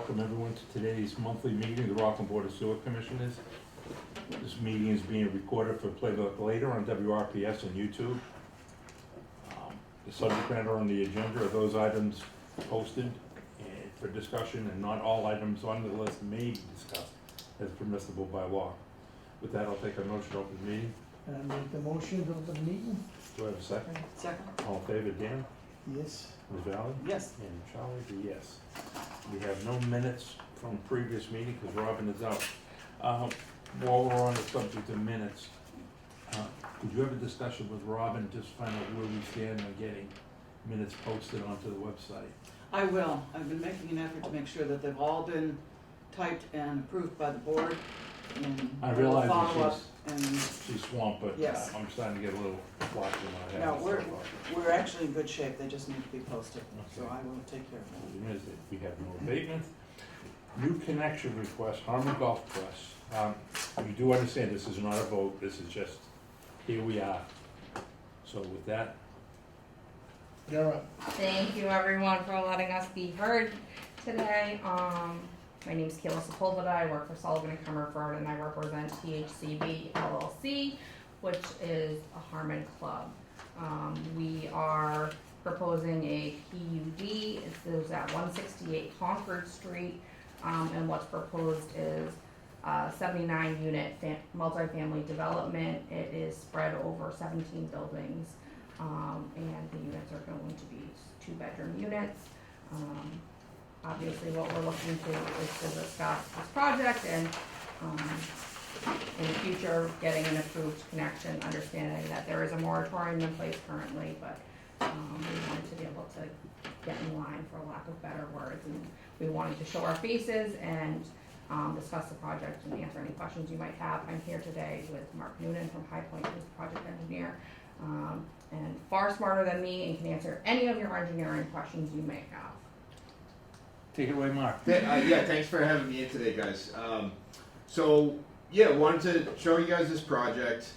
welcome everyone to today's monthly meeting of the Rockland Board of Sewer Commissioners. This meeting is being recorded for playback later on WRPS and YouTube. The subject matter on the agenda are those items posted and for discussion, and not all items on the list may be discussed as permissible by law. With that, I'll take a motion to open the meeting. And make the motion to open the meeting? Do I have a second? Second. All in favor, Dan? Yes. Ms. Valley? Yes. And Charlie, the yes. We have no minutes from previous meeting because Robin is out. While we're on the subject of minutes, could you have a discussion with Robin, just find out where we stand on getting minutes posted onto the website? I will. I've been making an effort to make sure that they've all been typed and approved by the board. And I will realize follow that up and she's swamped, but Yes. I'm starting to get a little flash in my No, head. we're actually in good shape. They just need to be posted. So Okay. I will take care of that. Is that we have no abatement. New connection request, Harmon Golf Course. We do understand this is not a vote, this is just, here we are. So with that, You're up. Thank you everyone for letting us be heard today. My name is Kayla Sepulveda. I work for Sullivan and Comerford, and I represent THCB LLC, which is a Harmon club. We are proposing a PUD. It's at 168 Concord Street, and what's proposed is 79 unit multifamily development. It is spread over 17 buildings, and the units are going to be 2-bedroom units. Obviously, what we're looking to is to discuss this project and in the future getting an approved connection, understanding that there is a moratorium in place currently, but we wanted to be able to get in line, for lack of better words, and we wanted to show our faces and discuss the project and answer any questions you might have. I'm here today with Mark Noonan from High Point, who's the project engineer, and far smarter than me and can answer any of your engineering questions you may have. take it away, Mark. Yeah, thanks for having me in today, guys. Wanted to show you guys this project.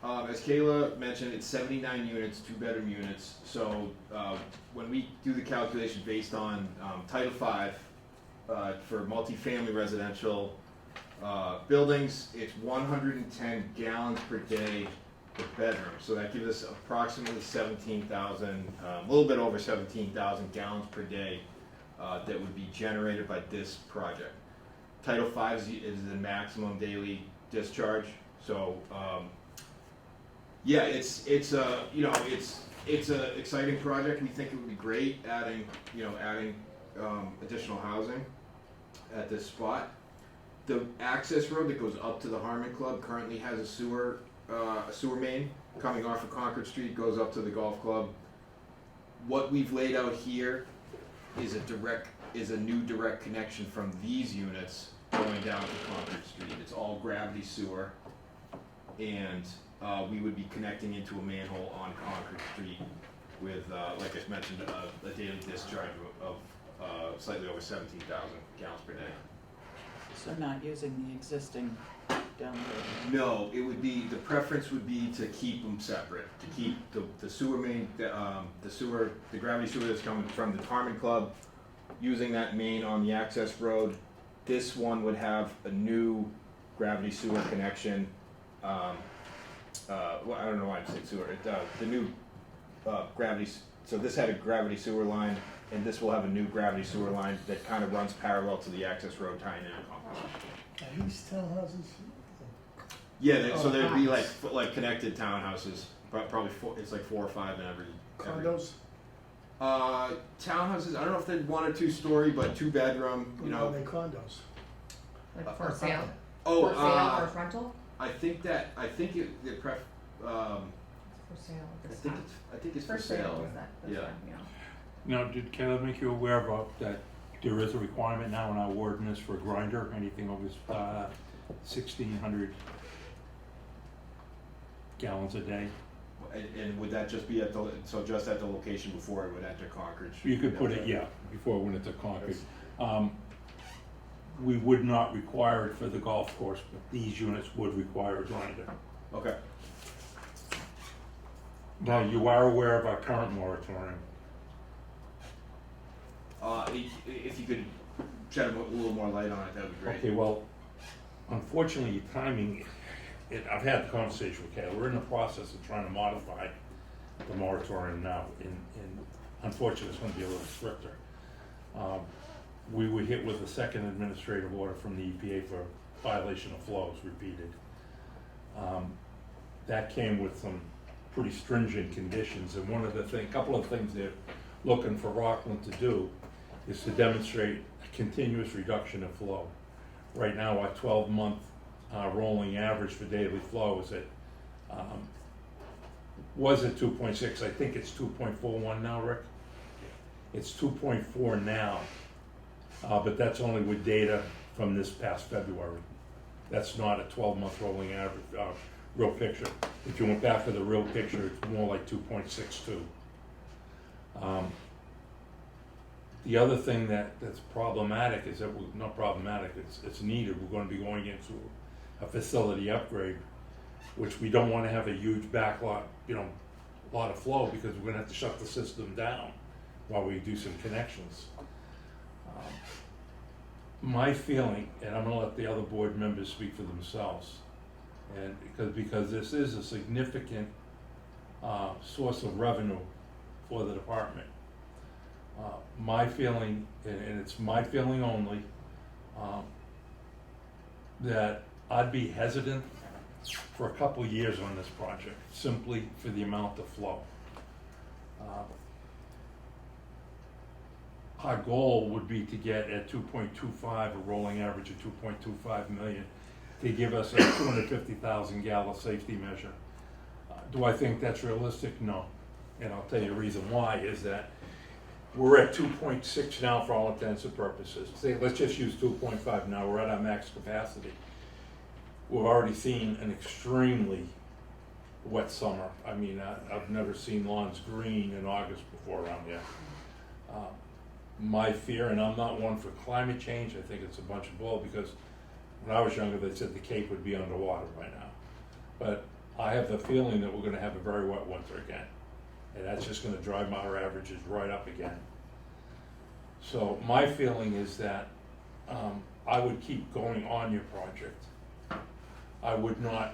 As Kayla mentioned, it's 79 units, 2-bedroom units. So when we do the calculation based on Title V for multifamily residential buildings, it's 110 gallons per day per bedroom. So that gives us approximately 17,000, a little bit over 17,000 gallons per day that would be generated by this project. Title V is the maximum daily discharge. So it's a exciting project. We think it would be great adding additional housing at this spot. The access road that goes up to the Harmon Club currently has a sewer main coming off of Concord Street, goes up to the golf club. What we've laid out here is a new direct connection from these units going down to Concord Street. It's all gravity sewer, and we would be connecting into a manhole on Concord Street with, like I mentioned, a daily discharge of slightly over 17,000 gallons per day. So not using the existing down there. No, it would be, the preference would be to keep them separate, to keep the sewer main, the gravity sewer that's coming from the Harmon Club, using that main on the access road. This one would have a new gravity sewer connection. I don't know why I'm saying sewer. The new gravity, so this had a gravity sewer line, and this will have a new gravity sewer line that kind of runs parallel to the access road tying in. Are these townhouses? Yeah, so there'd be nice. like connected townhouses, probably it's like 4 or 5 in every. Condos? Townhouses, I don't know if they're 1 or 2 story, but 2-bedroom, Are they condos? Like for sale? Oh, For sale, for rental? I think the pref, For sale at this time. I think it's for sale. is that, this Yeah. time, yeah. Now, did Caleb make you aware of that there is a requirement now in our ordinance for a grinder, anything over 1,600 gallons a day? And would that just be just at the location before it would enter Concord Street? You could put it, yeah, before it went into Concord. We would not require it for the golf course, but these units would require a grinder. Okay. Now, you are aware of our current moratorium. If you could shed a little more light on it, that would be great. Okay, well, unfortunately, your timing, I've had the conversation with Kayla, we're in the process of trying to modify the moratorium now, and unfortunately, it's gonna be a little stricter. We were hit with a second administrative order from the EPA for violation of flows repeated. That came with some pretty stringent conditions, and couple of things they're looking for Rockland to do is to demonstrate a continuous reduction of flow. Right now, our 12-month rolling average for daily flow is was at 2.6, I think it's 2.41 now, Rick? It's 2.4 now, but that's only with data from this past February. That's not a 12-month rolling average, real picture. If you went back to the real picture, it's more like 2.62. The other thing that's problematic is that, not problematic, it's needed, we're gonna be going into a facility upgrade, which we don't wanna have a huge backlog, lot of flow, because we're gonna have to shut the system down while we do some connections. My feeling, and I'm gonna let the other board members speak for themselves, and because this is a significant source of revenue for the department. My feeling, and it's my feeling only, that I'd be hesitant for a couple years on this project, simply for the amount of flow. Our goal would be to get at 2.25, a rolling average of 2.25 million, to give us a 250,000 gallon safety measure. Do I think that's realistic? No. And I'll tell you the reason why is that we're at 2.6 now for all intents and purposes. Say, let's just use 2.5 now, we're at our max capacity. We've already seen an extremely wet summer. I mean, I've never seen lawns green in August before around here. My fear, and I'm not one for climate change, I think it's a bunch of bull, because when I was younger, they said the Cape would be underwater by now. But I have the feeling that we're gonna have a very wet winter again. And that's just gonna drive our averages right up again. So my feeling is that I would keep going on your project. I would not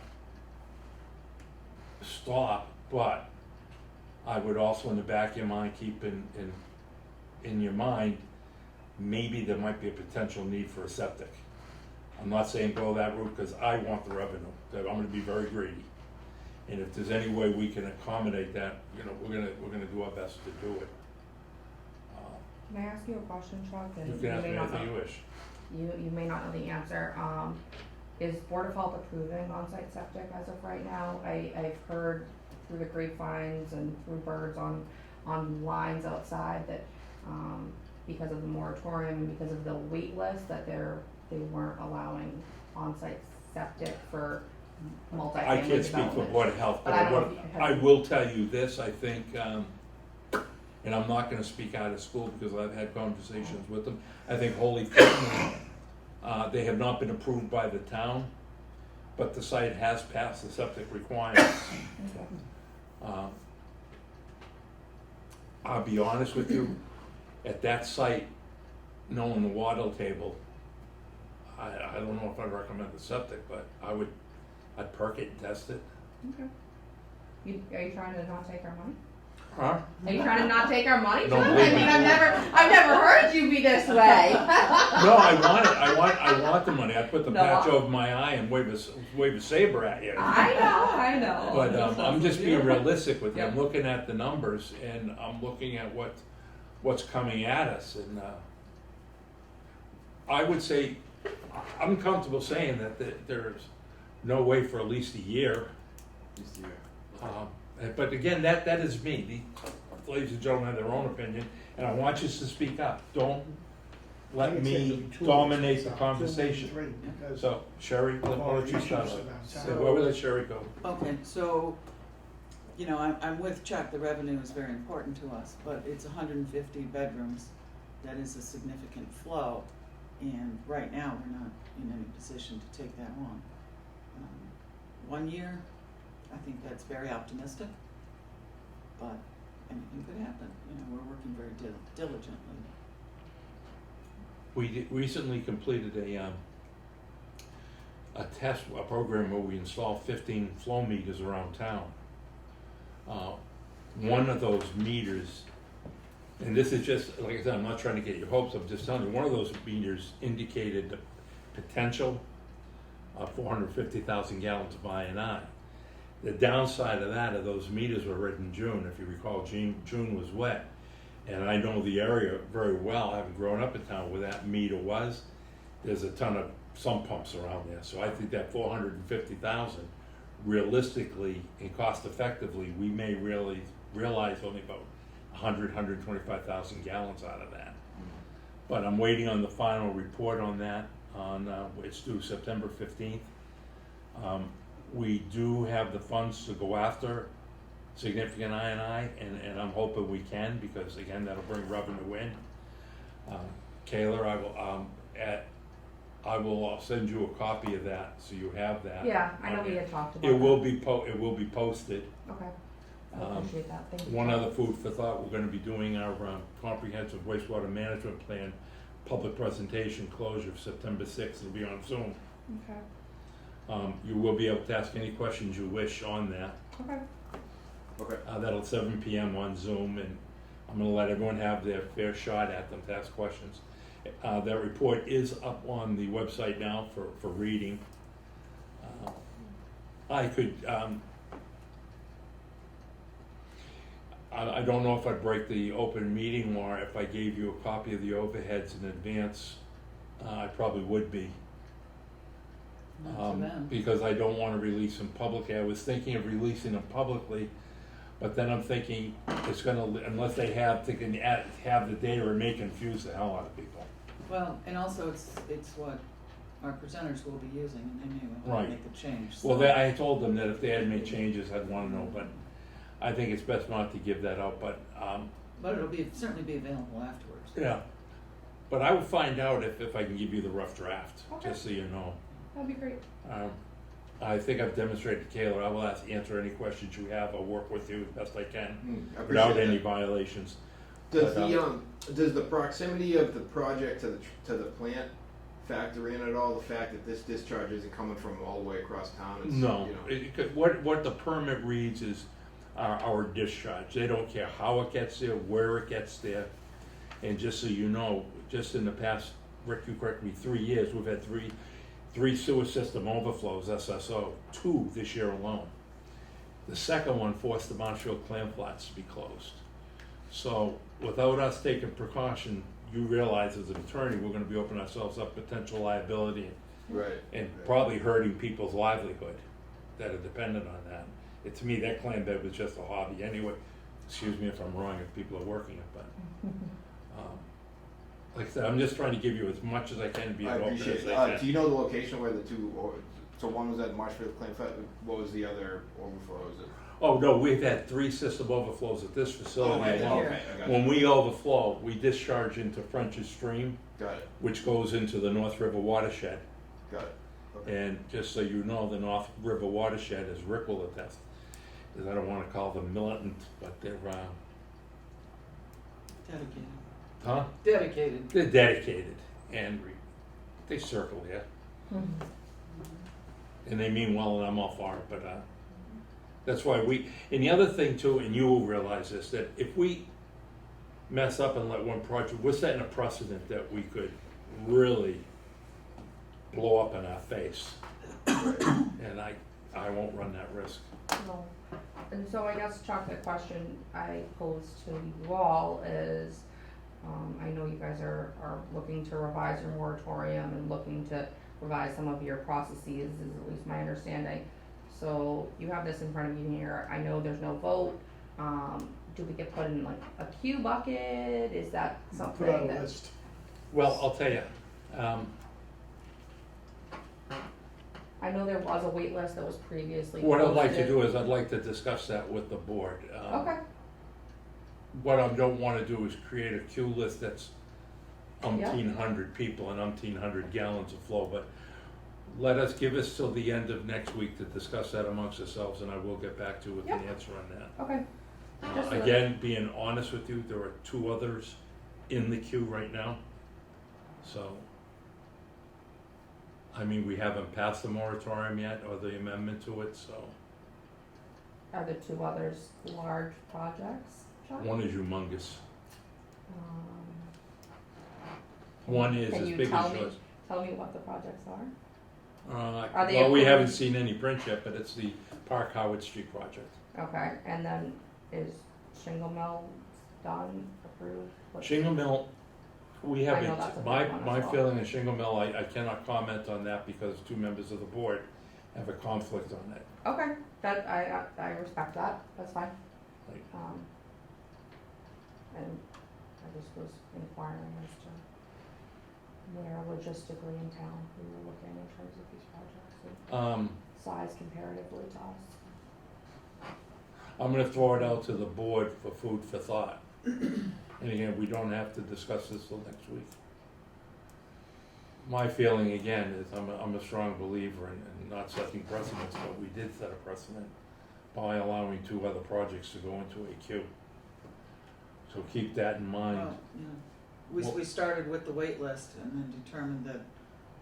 stop, but I would also in the back of your mind keep in your mind, maybe there might be a potential need for a septic. I'm not saying go that route because I want the revenue. I'm gonna be very greedy. And if there's any way we can accommodate that, we're gonna do our best to do it. Can I ask you a question, Chuck? And You can ask may me not anything know- you wish. You may not know the answer. Is Board of Health approving on-site septic as of right now? I've heard through the grapevines and through birds on lines outside that because of the moratorium and because of the wait list that they weren't allowing on-site septic for multifamily I can't speak for development. Board of Health, but But I don't know if you I have- will tell you this, I think, and I'm not gonna speak out of school because I've had conversations with them. I think Holy Family, they have not been approved by the town, but the site has passed the septic requirements. Okay. I'll be honest with you, at that site, knowing the water table, I don't know if I'd recommend the septic, but I'd perk it and test it. Okay. Are you trying to not take our money? Huh? Are you trying to not take our money, No, John? I believe mean, me. I've never heard you be this way. No, I want it. I want the money. I put the No, patch over my eye and wave a saber at you. I know. But I'm just being realistic with you. I'm Yeah. looking at the numbers and I'm looking at what's coming at us, and I would say I'm comfortable saying that there's no way for at least a year. But again, that is me. The ladies and gentlemen have their own opinion, and I want you to speak up. Don't let me dominate the conversation. So Sherry, why don't you start? Say, where would let Sherry go? Okay, so, I'm with Chuck, the revenue is very important to us, but it's 150 bedrooms. That is a significant flow, and right now, we're not in any position to take that on. 1 year, I think that's very optimistic, but anything could happen. We're working very diligently. recently completed a program where we installed 15 flow meters around town. One of those meters, and this is just, like I said, I'm not trying to get your hopes, I'm just telling you, one of those meters indicated the potential of 450,000 gallons of I&I. The downside of that, of those meters were read in June. If you recall, June was wet. And I know the area very well, having grown up in town where that meter was. There's a ton of sump pumps around there. So I think that 450,000, realistically and cost effectively, we may really realize only about 125,000 gallons out of that. But I'm waiting on the final report on that. It's due September 15th. We do have the funds to go after significant I&I, and I'm hoping we can, because again, that'll bring revenue in. Kayla, I'll send you a copy of that, so you have that. Yeah, I know we had talked about It that. will be posted. Okay, I appreciate that, thank you. One other food for thought, we're gonna be doing our comprehensive wastewater management plan public presentation closure of September 6th. It'll be on Zoom. Okay, You will be able to ask any questions you wish on that. okay, Okay. That'll 7 p.m. on Zoom, and I'm gonna let everyone have their fair shot at them to ask questions. That report is up on the website now for reading. I could, I don't know if I'd break the open meeting law if I gave you a copy of the overheads in advance. I probably would be. Not to them. Because I don't want to release them publicly. I was thinking of releasing them publicly, but then I'm thinking it's gonna, unless they have the data, it may confuse the hell out of people. Well, and also it's what our presenters will be using, and they may want Right. to make a change. Well, so- I told them that if they had made changes, I'd want to know, but I think it's best not to give that out, but, But it'll certainly be available afterwards. yeah. But I will find out if I can give you the rough draft, Okay. just so you know. that'd be great. I think I've demonstrated to Kayla, I will answer any questions you have, I'll work with you as best I can, I appreciate without any that. violations. Does But, does the proximity of the project to the plant factor in at all? The fact that this discharge isn't coming from all the way across town? It's, No, you know, what the permit reads is our discharge. They don't care how it gets there, where it gets there. And just so you know, just in the past, Rick, you correct me, 3 years, we've had three sewer system overflows, SSO, 2 this year alone. The second one forced the Marshfield clam flats to be closed. So without us taking precaution, you realize as an attorney, we're gonna be opening ourselves up potential liability right. and right. probably hurting people's livelihood that are dependent on that. To me, that clam bed was just a hobby anyway. Excuse me if I'm wrong, if people are working it, but, like I said, I'm just trying to give you as much as I can to be I as open appreciate as it. I Do can. you know the location where the two? So one was at Marshfield Claim Flat. What was the other overflow? Was it? Oh, no, we've had 3 system overflows at this facility okay, alone. okay, I got When you. we overflow, we discharge into French's Stream, Got it. which goes into the North River watershed. Got it. Okay. And just so you know, the North River watershed, as Rick will attest, is I don't wanna call them militant, but they're, Dedicated. huh? Dedicated. They're dedicated, and they circle here, and they mean well, and I'm all for it, but, that's why and the other thing too, and you will realize this, that if we mess up and let one project, we're setting a precedent that we could really blow up in our face. And I won't run that risk. No. And so I guess, Chuck, the question I pose to you all is, I know you guys are looking to revise your moratorium and looking to revise some of your processes, is at least my understanding. So you have this in front of you here. I know there's no vote. Do we get put in like a queue bucket? Is that something Put out a that? list. Well, I'll tell you, I know there was a wait list that was previously what I'd like to posted. do is I'd like to discuss that with the board. Okay, What I don't wanna do is create a queue list that's 1,800 people and 1,800 gallons of flow, but let us, give us till the end of next week to discuss that amongst ourselves, and I will get back to you with an Yep. answer on that. okay. Just so that- Again, being honest with you, there are 2 others in the queue right now. So, I mean, we haven't passed the moratorium yet or the amendment to it, so Are the two others large projects, Chuck? one is humongous. Um, One is Can as you big tell as me- yours. Tell me what the projects are. Are they Well, we approved? haven't seen any print yet, but it's the Park Howard Street project. Okay, and then is Shingle Mill done, approved? What's- Shingle Mill, we I know haven't, that's a big my one as well. feeling is Shingle Mill, I cannot comment on that because two members of the board have a conflict on it. Okay, that, I respect that, that's fine. Right. And I just was inquiring as to where logistically in town we were looking in terms of these projects and size comparatively to us. I'm gonna throw it out to the board for food for thought. And again, we don't have to discuss this till next week. My feeling again is I'm a strong believer in not setting precedents, but we did set a precedent by allowing two other projects to go into a queue. So keep that in mind. Well, Well- we started with the wait list and then determined that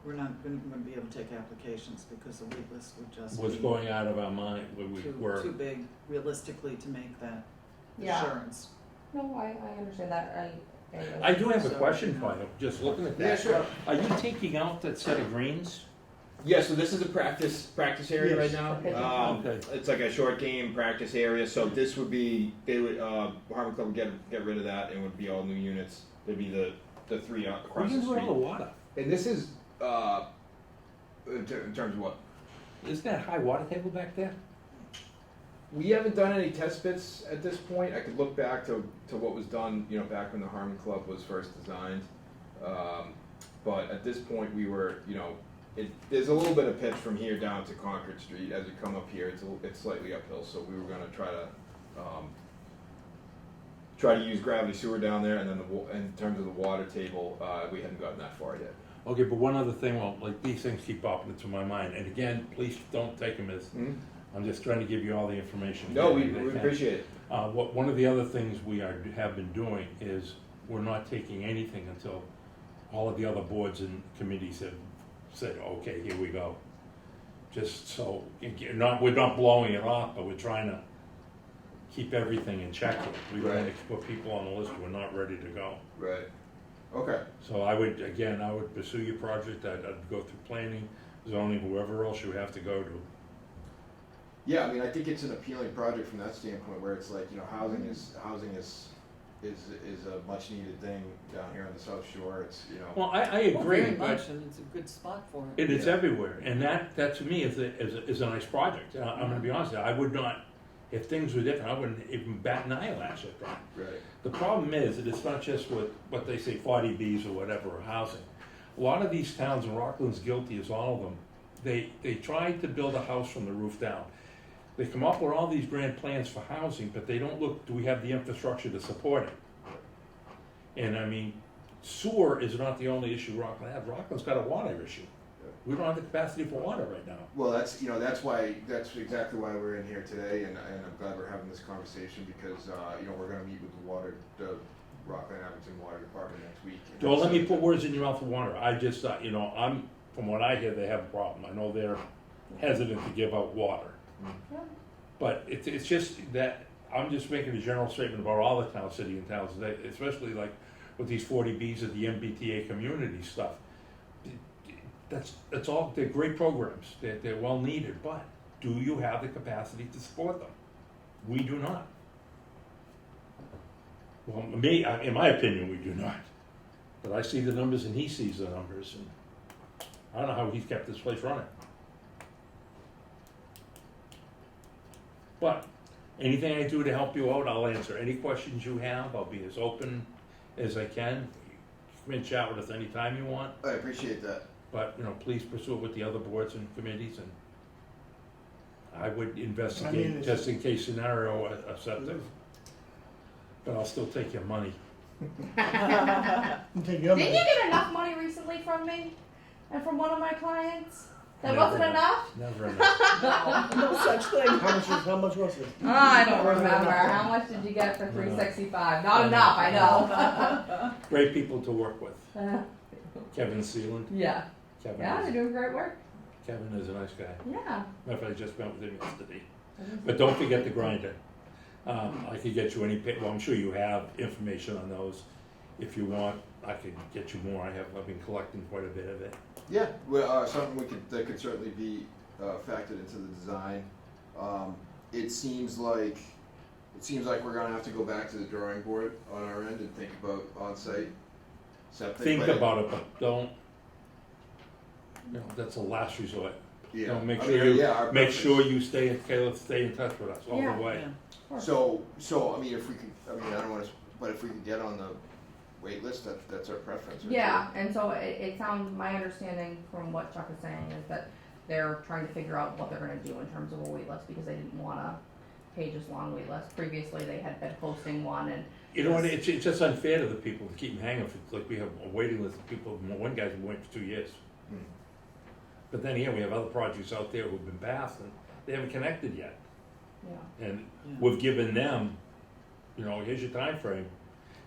we're not gonna be able to take applications because the wait list would just Was be going out of our mind when we were. too big realistically to make that Yeah. assurance. No, I understand that, I do have a So, question you for know. you, just looking at Yeah, that. sure. Are you taking out that set of greens? Yeah, so this is a practice area right Yes. now. Okay. Okay. It's like a short game practice area. So this would be they would Harmon Club would get rid of that and would be all new units. There'd be the three across the street. water? And this is in terms of what Isn't that high water table back there? we haven't done any test bits at this point. I could look back to what was done, you know, back when the Harmon Club was first designed. But at this point, we were, you know, there's a little bit of pitch from here down to Concord Street. As you come up here, it's slightly uphill. So we were going to try to use gravity sewer down there, and then in terms of the water table, we hadn't gotten that far yet. Okay, but one other thing, well, like these things keep popping into my mind, and again, please don't take them as, I'm just trying to give you all the information. No, again we that I can. appreciate it. One of the other things we have been doing is we're not taking anything until all of the other boards and committees have said, okay, here we go. Just so, we're not blowing it off, but we're trying to keep everything in check. We don't want to put people on the list who are not ready to go. Right. Okay. So I would pursue your project, I'd go through planning, zoning, whoever else you have to go to. Yeah, I mean, I think it's an appealing project from that standpoint, where it's like, you know, housing is a much needed thing down here on the South Shore. It's, you know. Well, I Well, agree, very but much, and it's a good spot for it. it is Yeah. everywhere, and that to me is a nice project. I'm gonna be honest with you, I would not, if things were different, I wouldn't even bat an eyelash at that. Right. The problem is that it's not just what they say 40Bs or whatever, or housing. A lot of these towns, and Rockland's guilty as all of them, they try to build a house from the roof down. They come up with all these grand plans for housing, but they don't look, do we have the infrastructure to support it? And I mean, sewer is not the only issue Rockland has. Rockland's got a water issue. We don't have the capacity for water right now. Well, that's exactly why we're in here today, and I'm glad we're having this conversation because you know, we're going to meet with the Rockland Abington Water Department next week. Don't let me put words in your mouth for water. I just, from what I hear, they have a problem. I know they're hesitant to give out water. Yeah. But it's just that, I'm just making a general statement about all the towns, city and towns, especially like with these 40Bs of the MBTA community stuff. That's all, they're great programs, they're well needed, but do you have the capacity to support them? We do not. Well, in my opinion, we do not. But I see the numbers and he sees the numbers, and I don't know how he's kept this place running. But anything I do to help you out, I'll answer any questions you have. I'll be as open as I can. Come and chat with us anytime you want. I appreciate that. But, please pursue it with the other boards and committees, and I would investigate, it's- just in case scenario, a septic. But I'll still take your money. You take your Didn't money. you get enough money recently from me and from one of my clients? That Never wasn't enough? Never enough. No such thing. How much was it? Oh, I don't remember. How much did you get for $365? Not enough, I know. Great people to work with. Kevin Sealand. Yeah. Kevin Yeah, they're is, doing great work. Kevin is a nice guy. Yeah. Matter of fact, I just met with him yesterday. But don't forget the grinder. I could get you any, well, I'm sure you have information on those. If you want, I could get you more. I've been collecting quite a bit of it. Yeah, well, something that could certainly be factored into the design. It seems like we're gonna have to go back to the drawing board on our end and think about on-site septic. Think but- about it, but don't, that's a last resort. Yeah. Don't make I sure mean, you, yeah, our make preference- sure you stay in touch with us all Yeah. the way. Yeah. So I mean, if we could, I mean, I don't wanna, but if we could get on the wait list, that's our preference. right? Yeah, and so it sounds, my understanding from what Chuck is saying is that they're trying to figure out what they're gonna do in terms of a wait list because they didn't want a pages long wait list. Previously, they had been posting one and. You know what, it's just unfair to the people to keep them hanging, for, like we have a waiting list of people, one guy's been waiting for 2 years. Hmm. But then here, we have other projects out there who've been passed and they haven't connected yet. Yeah. And Yeah. we've given them, here's your time frame.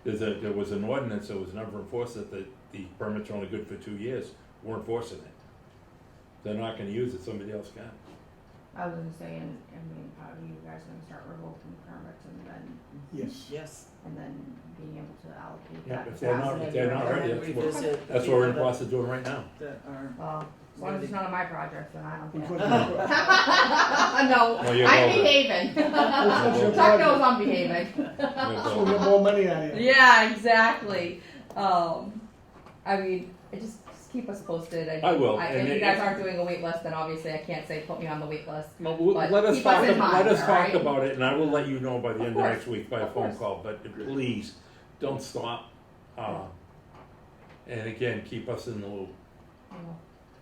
There was an ordinance that was never enforced that the permits are only good for 2 years. We're enforcing it. They're not gonna use it, somebody else can. I was gonna say, how are you guys gonna start revoking permits Yes. and then being able to allocate Yeah, that if they're not- capacity? if they're not or- ready, And that's what- revisit That's the what we're in the other process of doing right now. That are, Well, as long as it's none of my projects, then I don't Which care. one's No, Well, you're I'm golden. behaving. your Chuck knows I'm behaving. So we get more money out of you. Yeah, exactly. I mean, just keep us posted. I will, If and you it- guys aren't doing a wait list, then obviously I can't say put me on the wait list. Well, But let us keep us talk, in mind, let us all talk right? about it, and I will let you know by the end of course. next week by a Of phone course. call, but please, don't stop. And again, keep us in the loop.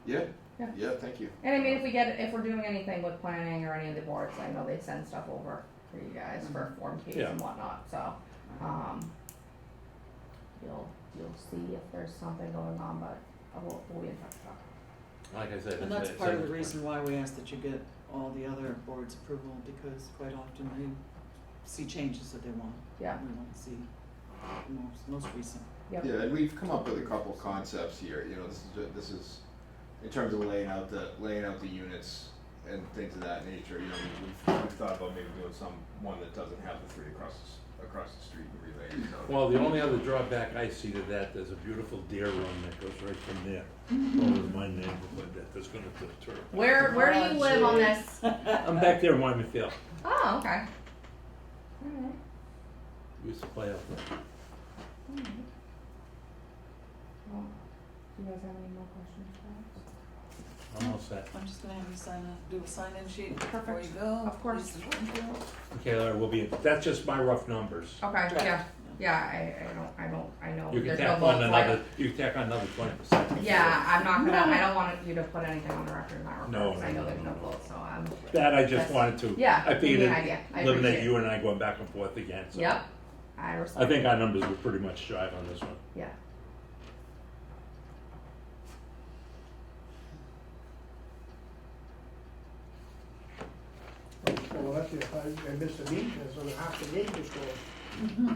Yeah. Yeah. Yeah. Thank you. And I mean, if we're doing anything with planning or any of the boards, I know they send stuff over for you guys for Form Ks Yeah. and whatnot, so, you'll see if there's something going on, but we'll be in touch, Chuck. Like I said. and that's it's- part of the it's- reason why we ask that you get all the other boards' approval, because quite often they see changes that they want. Yeah. We want to see the most recent. Yep. Yeah, and we've come up with a couple concepts here. This is in terms of laying out the units and things of that nature. We've thought about maybe doing one that doesn't have the three across the street and related. So. Well, the only other drawback I see to that, there's a beautiful deer run that goes right from there over to my neighborhood that there's gonna disturb. Where do you live on this? I'm back there in Wyman Field. Oh, okay. Alright. Used to play out there. Alright. Well, do you guys have any more questions for us? I'm all set. I'm just gonna have you do a sign-in sheet before you Perfect. go. Of course. Please, thank you. Okay, Larry, we'll be, that's just my rough numbers. Okay, Draft. yeah, I know, You can there's no tack vote on for it. another, you can tack on another 20%. Yeah, I'm not gonna, I don't want you to put anything on the record in that report, No, because I know no, there's no no. vote, so That I just That's- wanted to. yeah, I give me figured an idea. I eliminate appreciate you it. and I going back and forth again, so. Yep, I respect. I think our numbers were pretty much jive on this one. Yeah. Well, that's if I missed a meeting, so half the game just goes.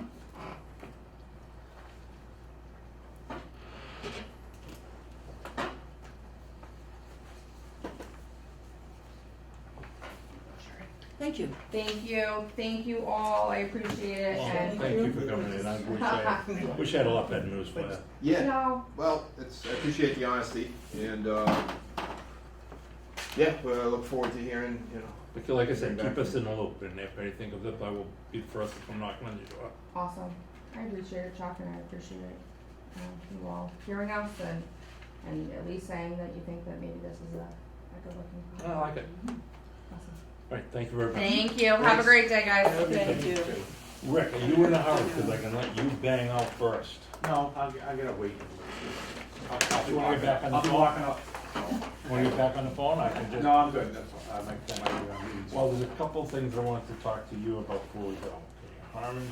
Thank you. Thank you all, I appreciate it, Well, and, thank you for coming in. I wish I had a lot better news for you. Yeah. no, Well, I appreciate the honesty, and yeah, but I look forward to hearing. But like I said, keep us in the loop, and if anything comes up, I will be the first to come knocking on your door. awesome, I appreciate it, Chuck, and I appreciate you all hearing us and at least saying that you think that maybe this is a good looking. I like it. Awesome. All right, thank you very much. Thank you, have a great day, guys. Thank you. Rick, are you in a hurry? Because I can let you bang out first. No, I gotta wait. You wanna get back on the I'll be phone? walking up. Want to get back on the phone? I can just. No, I'm good, that's all. I might meetings. Well, there's a couple things I wanted to talk to you about before we go. Okay, Harmon,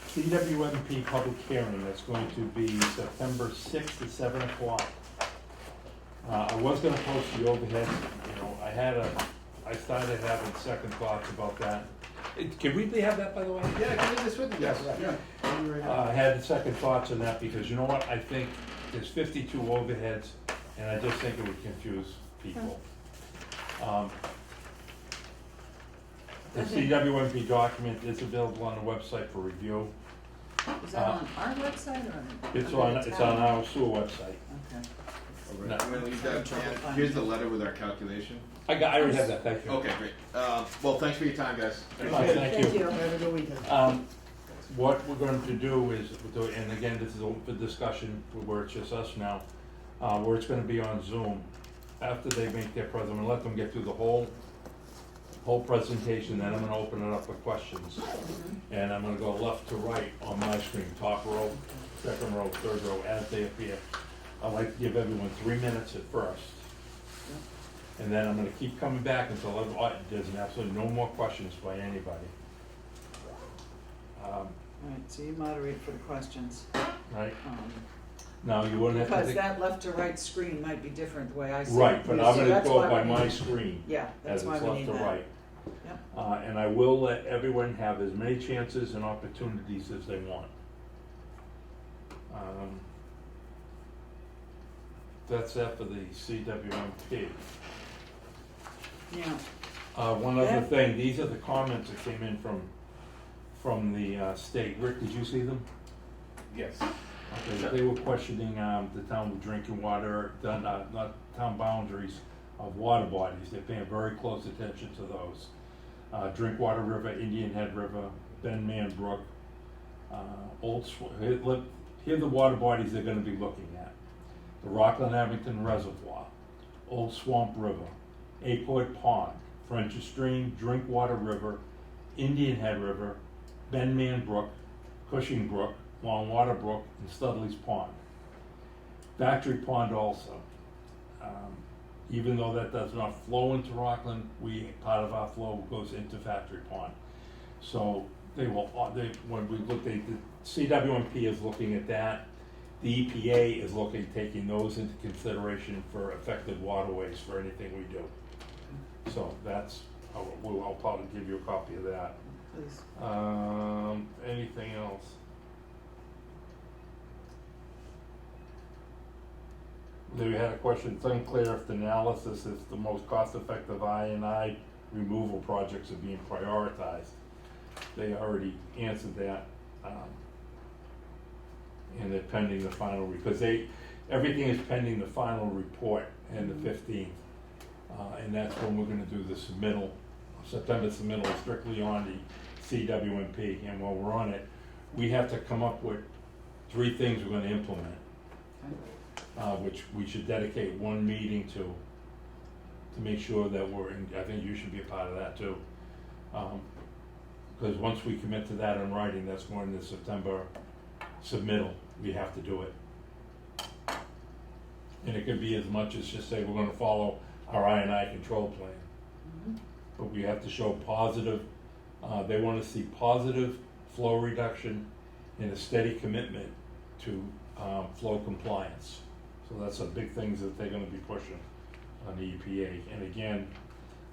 CWMP public hearing, that's going to be September 6th at 7 o'clock. I was gonna post the overhead, I started having second thoughts about that. Can we have that, by the way? Yeah, can you do this with me? Yes. Yeah. I had second thoughts on that because you know what, I think there's 52 overheads, and I just think it would confuse people. The CWMP document is available on the website for review. Is that on our website or? It's under on, the it's town? on our sewer website. Okay. I'm gonna leave that, and here's the letter with our calculation. I already have that, thank you. Okay, great. Well, thanks for your time, guys. Thank you. Have a good weekend. What we're going to do is, and again, this is open for discussion, where it's just us now, where it's gonna be on Zoom. After they make their presentation, I'm gonna let them get through the whole presentation, then I'm gonna open it up for questions. And I'm gonna go left to right on my screen, top row, second row, third row, as they appear. I'd like to give everyone 3 minutes at first. And then I'm gonna keep coming back until there's absolutely no more questions by anybody. Right, so you moderate for the questions. Right, Um, now you wouldn't have to Because think. that left to right screen might be different the way I see it. Right, but I'm So gonna that's go why by we my need- screen Yeah, that's as why it's we left need to that. right. Yep. And I will let everyone have as many chances and opportunities as they want. That's that for the CWMP. Yeah, One other Yeah. thing, these are the comments that came in from the state. Rick, did you see them? Yes. Okay, they were questioning the town with drinking water, not town boundaries of water bodies. They're paying very close attention to those. Drinkwater River, Indian Head River, Ben Man Brook, here are the water bodies they're gonna be looking at. The Rockland Abington Reservoir, Old Swamp River, Acorn Pond, French Stream, Drinkwater River, Indian Head River, Ben Man Brook, Cushing Brook, Long Water Brook, and Studley's Pond. Factory Pond also. Even though that does not flow into Rockland, part of our flow goes into Factory Pond. So when we look at, the CWMP is looking at that. The EPA is taking those into consideration for affected waterways for anything we do. So that's, I'll probably give you a copy of that. please. Anything else? They had a question, it's unclear if the analysis is the most cost-effective I&I removal projects are being prioritized. They already answered that, and they're pending the final, because everything is pending the final report and the 15th. And that's when we're gonna do the submittal, September submittal is strictly on the CWMP, and while we're on it, we have to come up with 3 things we're gonna implement. Which we should dedicate one meeting to make sure that I think you should be a part of that too. Because once we commit to that in writing, that's when the September submittal, we have to do it. And it could be as much as just say, we're gonna follow our I&I control plan. But we have to show positive, they wanna see positive flow reduction and a steady commitment to flow compliance. So that's the big things that they're gonna be pushing on the EPA. And again,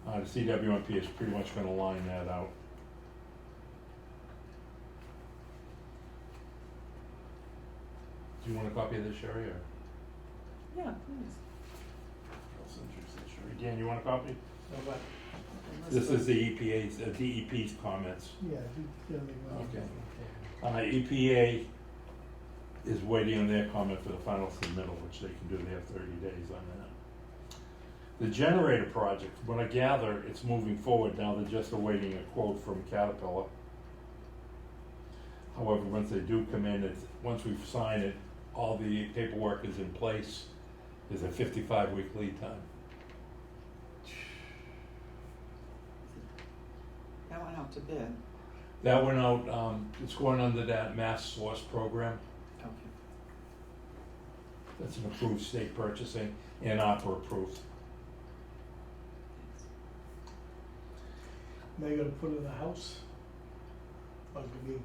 the CWMP is pretty much gonna line that out. Do you want a copy of this, Sherry, or? Yeah, please. I'll send you this, Sherry. Dan, you want a copy? So what? This is the EPA's, DEP's comments. Yeah, Okay. EPA is waiting on their comment for the final submittal, which they can do, they have 30 days on that. The generator project, when I gather, it's moving forward now, they're just awaiting a quote from Caterpillar. However, once they do come in, once we've signed it, all the paperwork is in place, there's a 55-week lead time. That went out to bid. That went out, it's going under that Mass Source program. Okay. That's an approved state purchasing and opera approved. They're gonna put it in the house? Or it's gonna be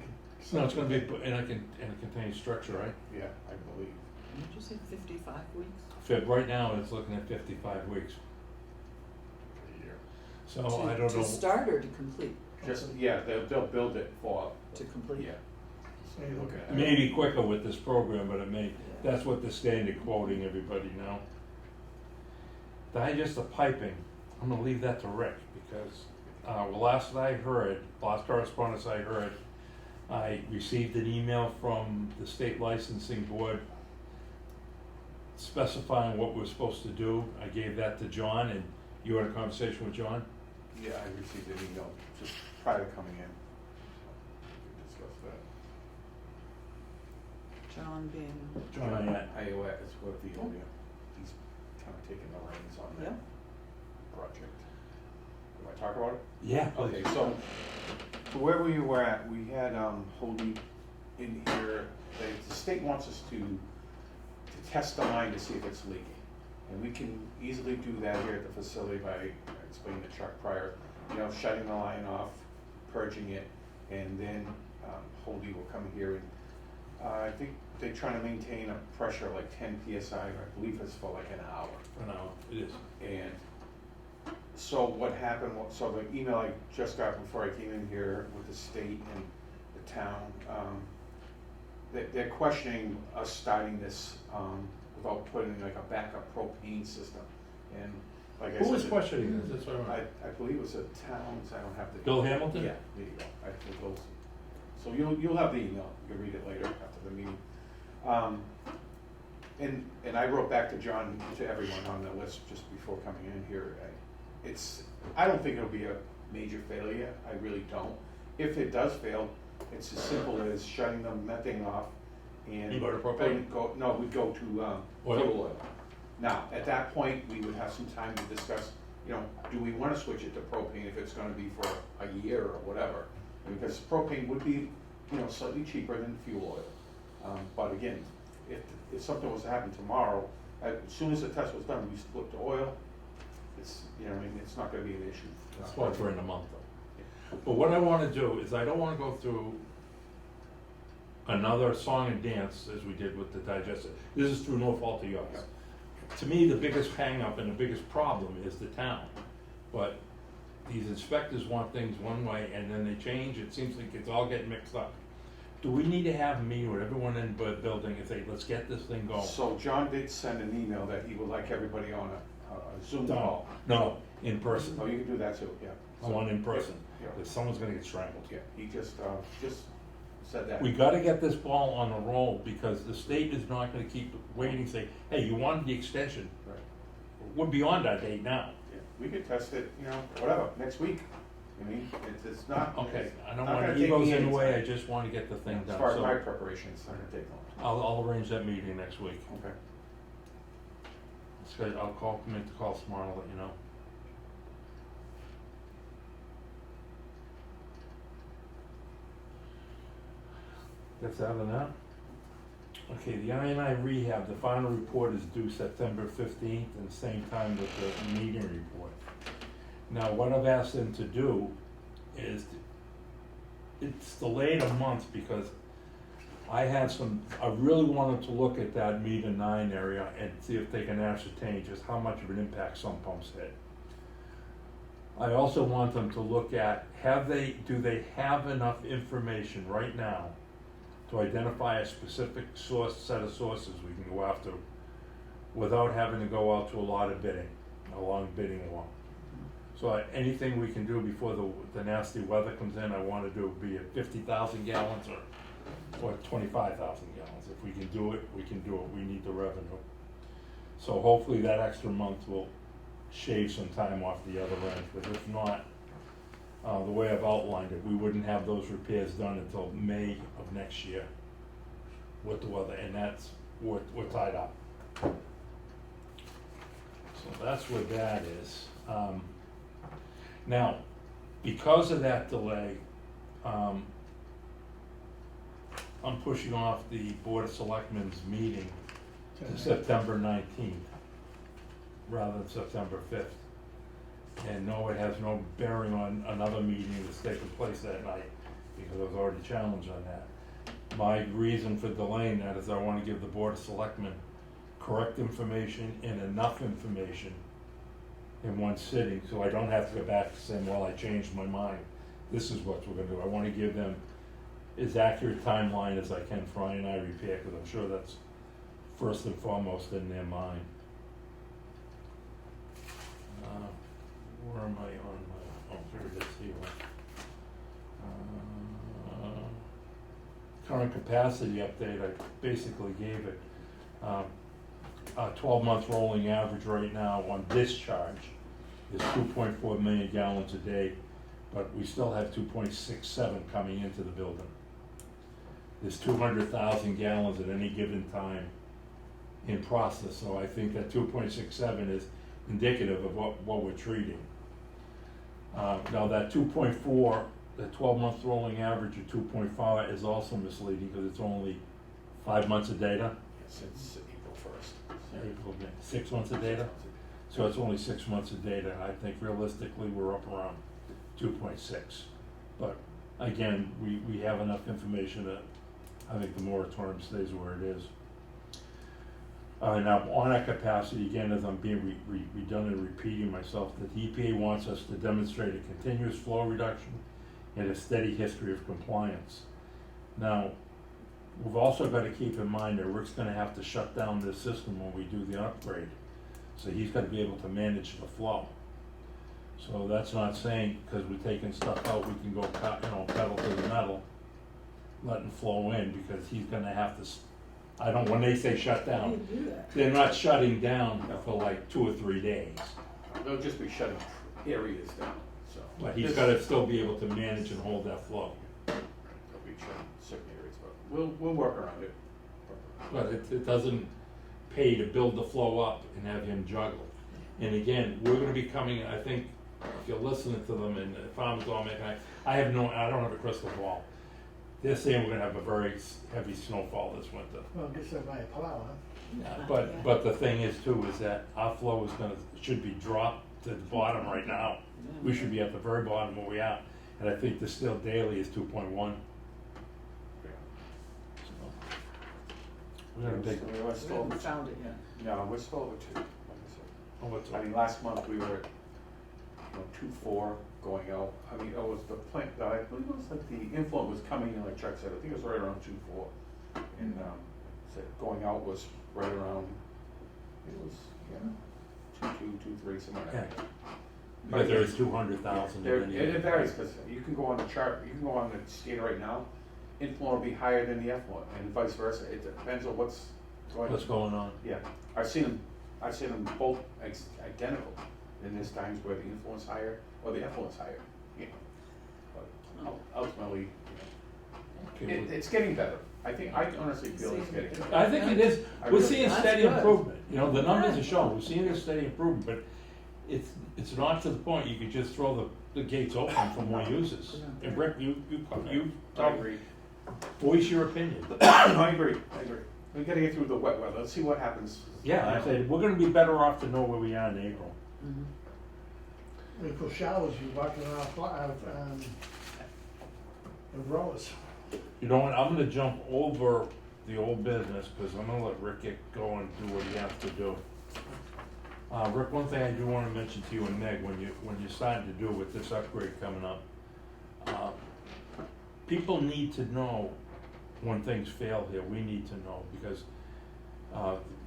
No, it's gonna be in a contained structure, right? Yeah, I believe. Did you say 55 weeks? Right now, it's looking at 55 weeks. Per year. So I don't know. To start or to complete? Just, yeah, they'll build it for, To complete. yeah. Say, Look at It may be quicker with this program, but it may, that's what the standard quoting everybody now. Digester piping, I'm gonna leave that to Rick, because, last correspondence I heard, I received an email from the state licensing board specifying what we're supposed to do. I gave that to John, and you had a conversation with John? Yeah, I received an email just prior to coming in. We discussed that. John being, John, yeah. Iowa is what the only, he's kind of taking the reins on that project. Can I talk about it? Yeah. Okay, so where we were at, we had Holden in here. The state wants us to test the line to see if it's leaking. And we can easily do that here at the facility by, I explained to Chuck prior, shutting the line off, purging it, and then Holden will come here and I think they're trying to maintain a pressure like 10 PSI, I believe it's for like an hour. For now, it is. And so what happened, so the email I just got before I came in here with the state and the town, they're questioning us starting this without putting like a backup propane system. And like I said. Who was questioning this? That's what I believe it was a town, I don't have the. Bill Hamilton? Yeah, there you go. I think those. So you'll have the email, you can read it later after the meeting. And I wrote back to John, to everyone on the list just before coming in here. I don't think it'll be a major failure, I really don't. If it does fail, it's as simple as shutting the methane off and. You go to propane? No, we'd go to Oil? fuel oil. Now, at that point, we would have some time to discuss, do we wanna switch it to propane if it's gonna be for a year or whatever? Because propane would be, slightly cheaper than fuel oil. But again, if something was to happen tomorrow, as soon as the test was done, we flip to oil. It's, it's not gonna be an issue. That's why we're in a month though. But what I wanna do is I don't wanna go through another song and dance as we did with the digester. This is through no fault of yours. To me, the biggest hang up and the biggest problem is the town. But these inspectors want things one way and then they change, it seems like it's all getting mixed up. Do we need to have a meeting with everyone in the building and say, let's get this thing going? So John did send an email that he would like everybody on a Zoom No, call. no, in person. Oh, you can do that too, yeah. I want in person, Yeah. because someone's gonna get strangled. Yeah, he just said that. We gotta get this ball on the roll, because the state is not gonna keep waiting, say, hey, you wanted the extension. Right. We're beyond our date now. Yeah, we could test it, whatever, next week. I mean, it's not. Okay, it's I don't not want gonna egos take me in the any way, I time. just wanna get the thing As done. far as So my preparation, it's not gonna take long. I'll arrange that meeting next week. Okay. So I'll make the call tomorrow, I'll let you know. That's out of that. Okay, the I&I rehab, the final report is due September 15th, and same time with the meeting report. Now, what I've asked them to do is, it's delayed a month because I really wanted to look at that meter 9 area and see if they can ascertain just how much of an impact some pumps had. I also want them to look at, do they have enough information right now to identify a specific set of sources we can go after without having to go out to a long bidding war. So anything we can do before the nasty weather comes in, I wanna do, be it 50,000 gallons or 25,000 gallons. If we can do it, we can do it. We need the revenue. So hopefully that extra month will shave some time off the other end, but if not, the way I've outlined it, we wouldn't have those repairs done until May of next year with the weather, and we're tied up. So that's where that is. Now, because of that delay, I'm pushing off the Board of Selectmen's meeting to September 19th rather than September 5th. And no, it has no bearing on another meeting that's taking place that night, because I was already challenged on that. My reason for delaying that is I want to give the Board of Selectmen correct information and enough information in one sitting, so I don't have to go back and say, well, I changed my mind. This is what we're gonna do. I want to give them as accurate timeline as I can for I&I repair, because I'm sure that's first and foremost in their mind. Where am I on my, oh, here it is, here. Current capacity update, I basically gave it. A 12-month rolling average right now on discharge is 2.4 million gallons a day, but we still have 2.67 coming into the building. There's 200,000 gallons at any given time in process, so I think that 2.67 is indicative of what we're treating. Now that 2.4, the 12-month rolling average of 2.5 is also misleading because it's only 5 months of data. Since April 1st. April, May, 6 months of data? So it's only 6 months of data. I think realistically, we're up around 2.6. But again, we have enough information that I think the moratorium stays where it is. Now, on that capacity, again, as I'm being redundant and repeating myself, that the EPA wants us to demonstrate a continuous flow reduction and a steady history of compliance. Now, we've also got to keep in mind that Rick's gonna have to shut down this system when we do the upgrade. So he's gotta be able to manage the flow. So that's not saying, because we're taking stuff out, we can go pedal to the metal, letting flow in, because he's gonna have to, when they say shut How do down, you do that? they're not shutting down for like 2 or 3 days. They'll just be shutting areas down, so. But he's gotta still be able to manage and hold that flow. They'll be shutting certain areas, but we'll work around it. But it doesn't pay to build the flow up and have him juggle. And again, we're gonna be coming, I think, if you're listening to them and the farmers all making, I don't have a crystal ball. They're saying we're gonna have a very heavy snowfall this winter. Well, I guess they'll buy a plow, huh? But the thing is too, is that our flow should be dropped to the bottom right now. We should be at the very bottom where we are. And I think the still daily is 2.1. We're gonna We're We still, haven't found it yet. no, we're still over 2, like Oh, what's I said. I mean, last month we were at, 2.4 going out. I mean, it was the plant, I believe it was like the influent was coming in, like Chuck said, I think it was right around 2.4. And, said going out was right around, it was, 2.2, 2.3, somewhere like that. But there's 200,000. It varies, because you can go on the chart, you can go on the scanner right now, influent will be higher than the effluent, and vice versa. It depends on what's going on. Yeah, I've seen them both identical, and there's times where the influence higher or the effluent's higher, But ultimately, it's getting better. I honestly feel it's getting better. I think it is. I We're really- seeing That's steady good. improvement. The numbers are showing, we're seeing a steady improvement, but it's not to the point you could just throw the gates open for more uses. And Rick, you I agree. voice your opinion. I agree. We gotta get through the wet weather. Let's see what happens. Yeah, I said, we're gonna be better off to know where we are in April. Mhm. I mean, for showers, you walk around, the rollers. You know what, I'm gonna jump over the old business, because I'm gonna let Rick get going and do what he has to do. Rick, one thing I do wanna mention to you and Meg, when you're starting to do with this upgrade coming up, people need to know when things fail here. We need to know, because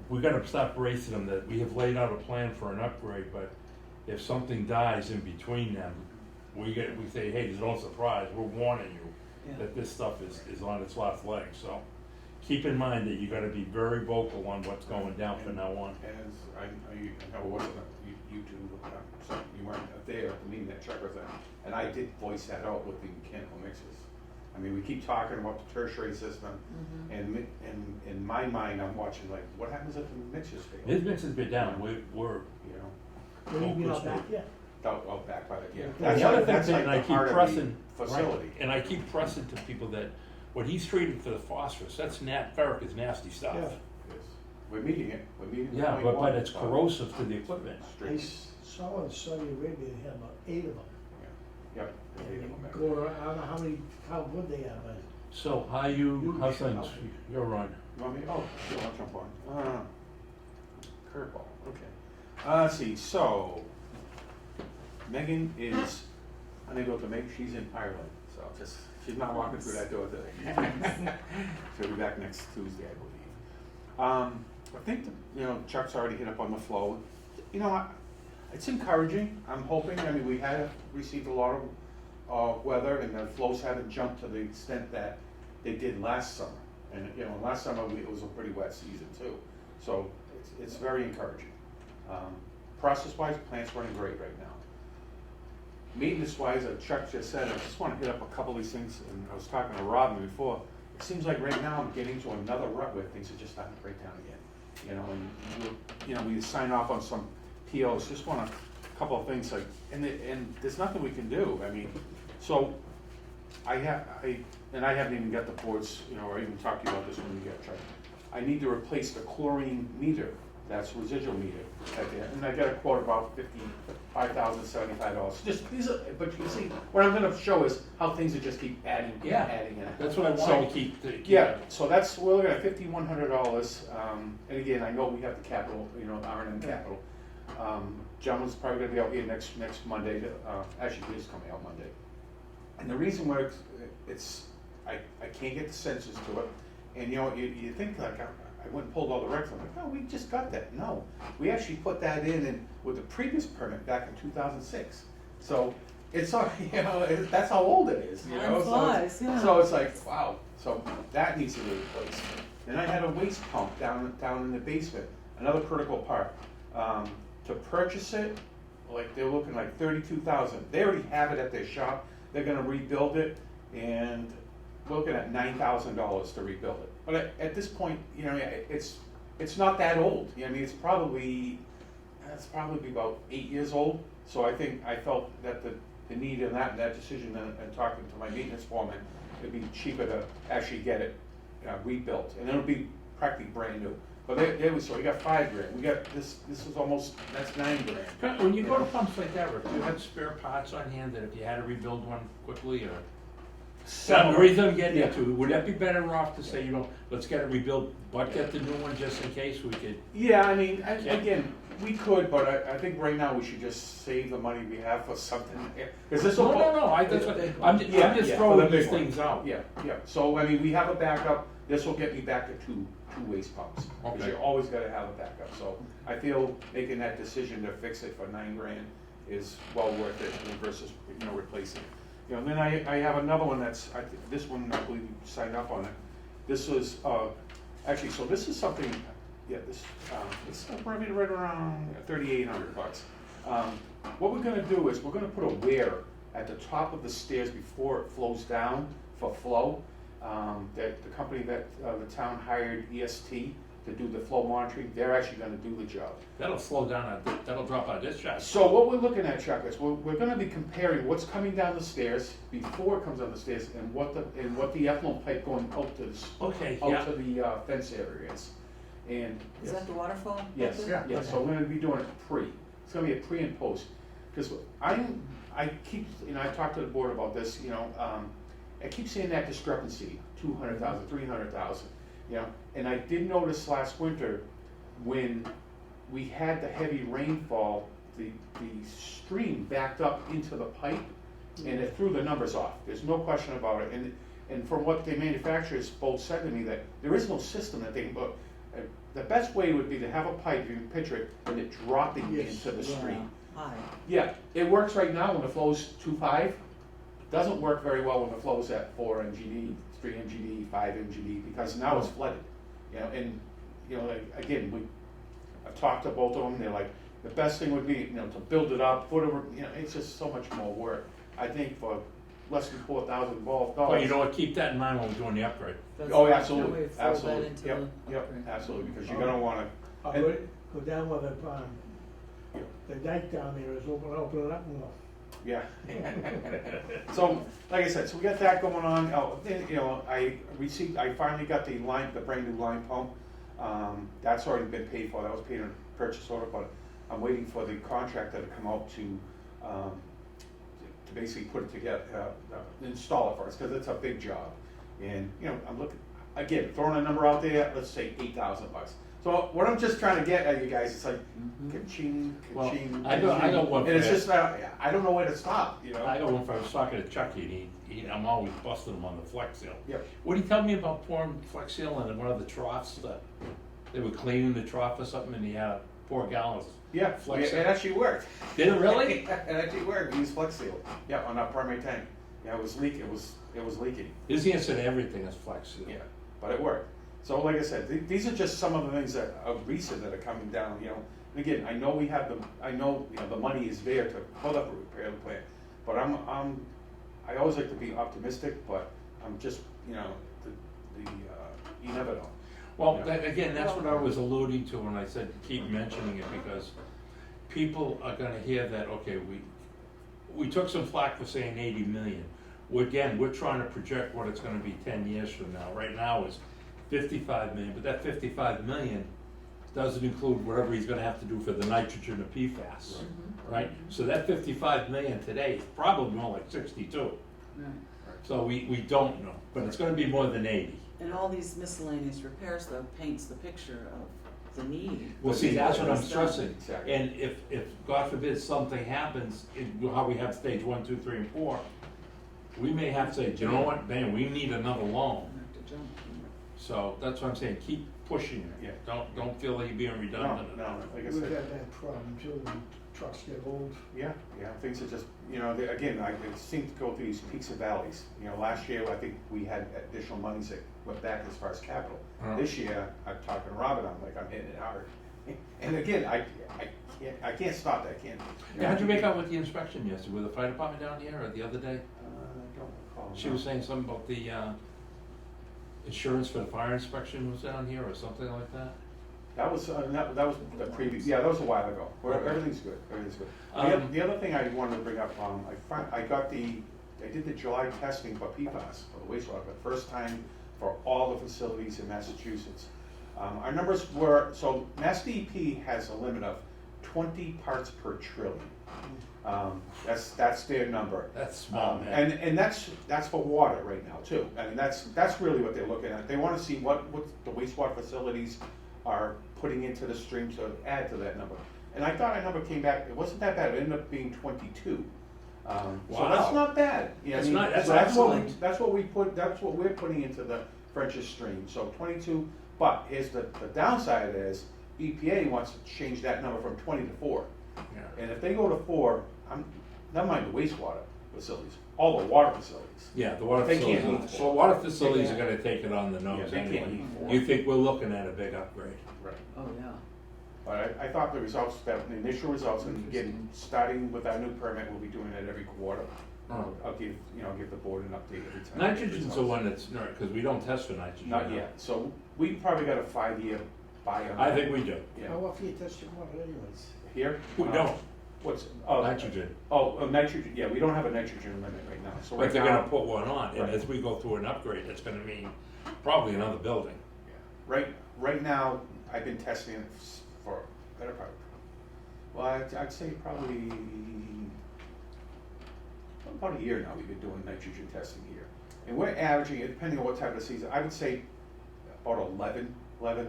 we gotta stop bracing them that we have laid out a plan for an upgrade, but if something dies in between them, we say, hey, there's no surprise, we're warning you Yeah. that this stuff is on its last leg. So keep in mind that you gotta be very vocal on what's going down from now on. As I know it wasn't a YouTube, so you weren't there at the meeting that Chuck was at, and I did voice that out with the mechanical mixers. I mean, we keep talking about the tertiary system, Mhm. and in my mind, I'm watching like, what happens if the mixers fail? His mix has been down, we're, You know, What do you mean out back yet? out back by the, yeah. That's the other thing, That's like and I the keep heart of pressing, the right, facility. and I keep pressing to people that what he's treating for the phosphorus, that's ferric is nasty stuff. Yeah. Yes. We're meeting it, the Yeah, point one, but it's so- corrosive to the equipment. I saw in Saudi Arabia, they had about 8 of them. Yep. there's eight of them And there. they go around, I don't know how good they are, but So how's things, you're on. You want me, oh, sure, I'll jump on. Curveball, okay. Let's see, so, Megan is unable to make, she's in Ireland, so just, she's not walking through that door today. She'll be back next Tuesday, I believe. I think, Chuck's already hit up on the flow. It's encouraging, I'm hoping, we had received a lot of weather, and the flows haven't jumped to the extent that they did last summer. And, last summer, it was a pretty wet season too, so it's very encouraging. Process-wise, plant's running great right now. Maintenance-wise, Chuck just said, I just want to hit up a couple of these things, and I was talking to Robin before. It seems like right now I'm getting to another rut where things are just starting to break down again. And we sign off on some POs. Just want a couple of things and there's nothing we can do. So I haven't even got the boards, or even talked to you about this when we get Chuck. I need to replace the chlorine meter. That's residual meter right there, and I got a quote about $55,075. Just these are, but you can see what I'm going to show is how things are just keep adding, adding. That's what I wanted to keep. Yeah, so we're looking at $5,100. And again, I know we have the capital, R&M capital. Gentleman's probably going to be out here next Monday. Actually, he is coming out Monday. And the reason why I can't get the sensors to it, and you think like. I went and pulled all the records. I'm like, no, we just got that. No, we actually put that in with the previous permit back in 2006. So it's that's how old it is. Time flies, yeah. So it's like, wow. So that needs to be replaced. Then I had a waste pump down in the basement. Another critical part. To purchase it, they're looking like $32,000. They already have it at their shop. They're going to rebuild it, and we're looking at $9,000 to rebuild it. But at this point, it's not that old. It's probably about 8 years old. So I felt that the need in that decision and talking to my maintenance foreman, it'd be cheaper to actually get it rebuilt, and it'll be practically brand new. But so we got $5,000. We got this is almost, that's $9,000. When you go to pumps like that, Rick, do you have spare parts on hand that if you had to rebuild one quickly, or? The reason I'm getting into, would that be better off to say, let's get it rebuilt, but get the new one just in case we could? Yeah, again, we could, but I think right now we should just save the money we have for something. Is this No, I'm just throwing these things out. Yeah. So, we have a backup. This will get me back to two waste pumps. Because Okay. you always gotta have a backup. So I feel making that decision to fix it for $9,000 is well worth it versus, replacing it. And then I have another one this one I believe you signed up on it. This was, actually, so this is something, it's probably right around $3,800. What we're gonna do is we're gonna put a weir at the top of the stairs before it flows down for flow. That the company that the town hired, EST, to do the flow monitoring, they're actually gonna do the job. That'll slow down, that'll drop out of discharge. So what we're looking at, Chuck, is we're gonna be comparing what's coming down the stairs before it comes down the stairs and what the effluent pipe going out to the fence area is. And Is that the waterfall? yes, so we're gonna be doing it pre. It's gonna be a pre and post. Because I keep, I talked to the board about this, I keep seeing that discrepancy, 200,000, 300,000. And I did notice last winter when we had the heavy rainfall, the stream backed up into the pipe and it threw the numbers off. There's no question about it. And from what the manufacturers both said to me, that there is no system that they can put. The best way would be to have a pipe, you can picture it, and it dropping into the stream. High. Yeah, it works right now when the flow's 2.5. Doesn't work very well when the flow's at 4 MGD, 3 MGD, 5 MGD, because now it's flooded. Again, I've talked to both of them. They're like, the best thing would be, to build it up, put over. It's just so much more work. I think for less than $4,000 involved dollars. Well, you know what, keep that in mind when we're doing the upgrade. Oh, absolutely, That way fold that absolutely. into Yep, the upgrade. absolutely, because you're gonna wanna. I'll go down with the dike down there is open it up more. Yeah. So, like I said, so we got that going on. I finally got the brand new line pump. That's already been paid for. That was paid in a purchase order, but I'm waiting for the contractor to come out to basically put it together, install it for us, because it's a big job. And I'm looking, again, throwing a number out there, let's say $8,000. So what I'm just trying to get at you guys, it's like, Mhm. ka-ching, Well, ka-ching. I got one And it's for- just, I don't know where to stop, you know? I got one, I was talking to Chucky, and I'm always busting him on the Flex Seal. Yep. What did he tell me about pouring Flex Seal in one of the troughs that, they were cleaning the trough or something, and he had to pour gallons? Yeah, Flex it Seal. actually worked. Did it really? It actually worked, we used Flex Seal, yeah, on our primary tank. Yeah, it was leaking. His answer to everything is Flex Seal. Yeah, but it worked. So like I said, these are just some of the things that are recent that are coming down, you know. And again, I know you know, the money is there to put up a repair plan, but I always like to be optimistic, but I'm just, you know, you never know. Well, Yeah. again, that's what I was alluding to when I said keep mentioning it, because people are gonna hear that, okay, we took some flack for saying 80 million. Again, we're trying to project what it's gonna be 10 years from now. Right now it's 55 million, but that 55 million doesn't include whatever he's gonna have to do for the nitrogen or PFAS, right? So that 55 million today is probably more like 62. Right. So we don't know, but it's gonna be more than 80. And all these miscellaneous repairs though paints the picture of the need. Well, see, that's what I'm It's done. stressing. Exactly. And if God forbid something happens, in how we have stage 1, 2, 3, and 4, we may have to say, "Do you know what, man, we need another loan." You have to jump. So that's what I'm saying, keep pushing it. Yeah. Don't feel like you're being redundant. No, like I We've said. had that problem too, when trucks get old. Yeah, things are just, you know, again, I seem to go through these peaks and valleys. You know, last year, I think we had additional monies that went back as far as capital. This year, I'm talking to Robin, I'm like, I'm hitting it hard. And again, I can't stop that, can't. Yeah, how'd you make out with the inspection yesterday? With the fire department down here or the other day? I don't recall. She was saying something about the insurance for the fire inspection was down here or something like that? That was the previous, yeah, that was a while ago. Okay. Everything's good, everything's good. The other thing I wanted to bring up, I did the July testing for PFAS, for the wastewater, for the first time for all the facilities in Massachusetts. Our numbers were, so Mass DEP has a limit of 20 parts per trillion. That's their number. That's small, man. And that's for water right now too. I mean, that's really what they're looking at. They wanna see what the wastewater facilities are putting into the stream to add to that number. And I thought our number came back, it wasn't that bad, it ended up being 22. So Wow. that's not bad. You know, That's I mean, not- that's so excellent. that's what we're putting into the French's stream, so 22. But here's the downside is EPA wants to change that number from 20 to 4. Yeah. And if they go to 4, never mind the wastewater facilities, all the water facilities. Yeah, the water They can't facilities, meet so water facilities are gonna take it on the Yeah, nose they can't anyway. meet 4. You think we're looking at a big upgrade? Right. Oh, yeah. But I thought the results, the initial results, and again, starting with our new permit, we'll be doing it every quarter. Oh. I'll give the board an update every time. Nitrogen's the one that's, because we don't test for nitrogen. Not yet, so we probably got a 5-year buy on that. I think we do. Yeah. How often you test your water anyways? Here? We don't, What's, nitrogen, nitrogen, yeah, we don't have a nitrogen limit right now, so but right they're now. gonna put one on, and Right. as we go through an upgrade, it's gonna mean probably another building. Right now, I've been testing it for better part. Well, I'd say probably about a year now. We've been doing nitrogen testing here, and we're averaging, depending on what type of season, I would say about 11.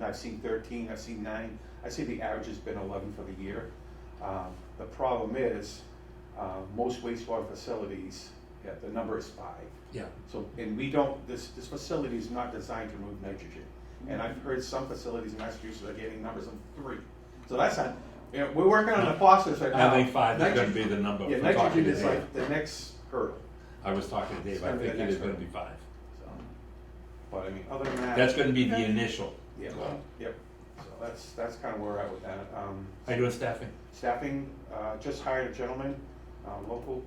I've seen 13. I've seen 9. I say the average has been 11 for the year. The problem is most wastewater facilities, the number is 5. Yeah. So, and we don't, this facility is not designed to remove nitrogen. And I've heard some facilities in Massachusetts are getting numbers of 3. So that's not, you know, we're working on the phosphorus right now. I think 5 is gonna Nitrogen- be the number. Yeah, If we're talking nitrogen to is Dave. like the next hurdle, I was talking to Dave, It's I gonna be think the it is next gonna one. be 5. so. But I mean, other than that. That's gonna be the initial. Yeah, yep. So that's kind of where we're at with that. How you doing staffing? Staffing, just hired a gentleman, local,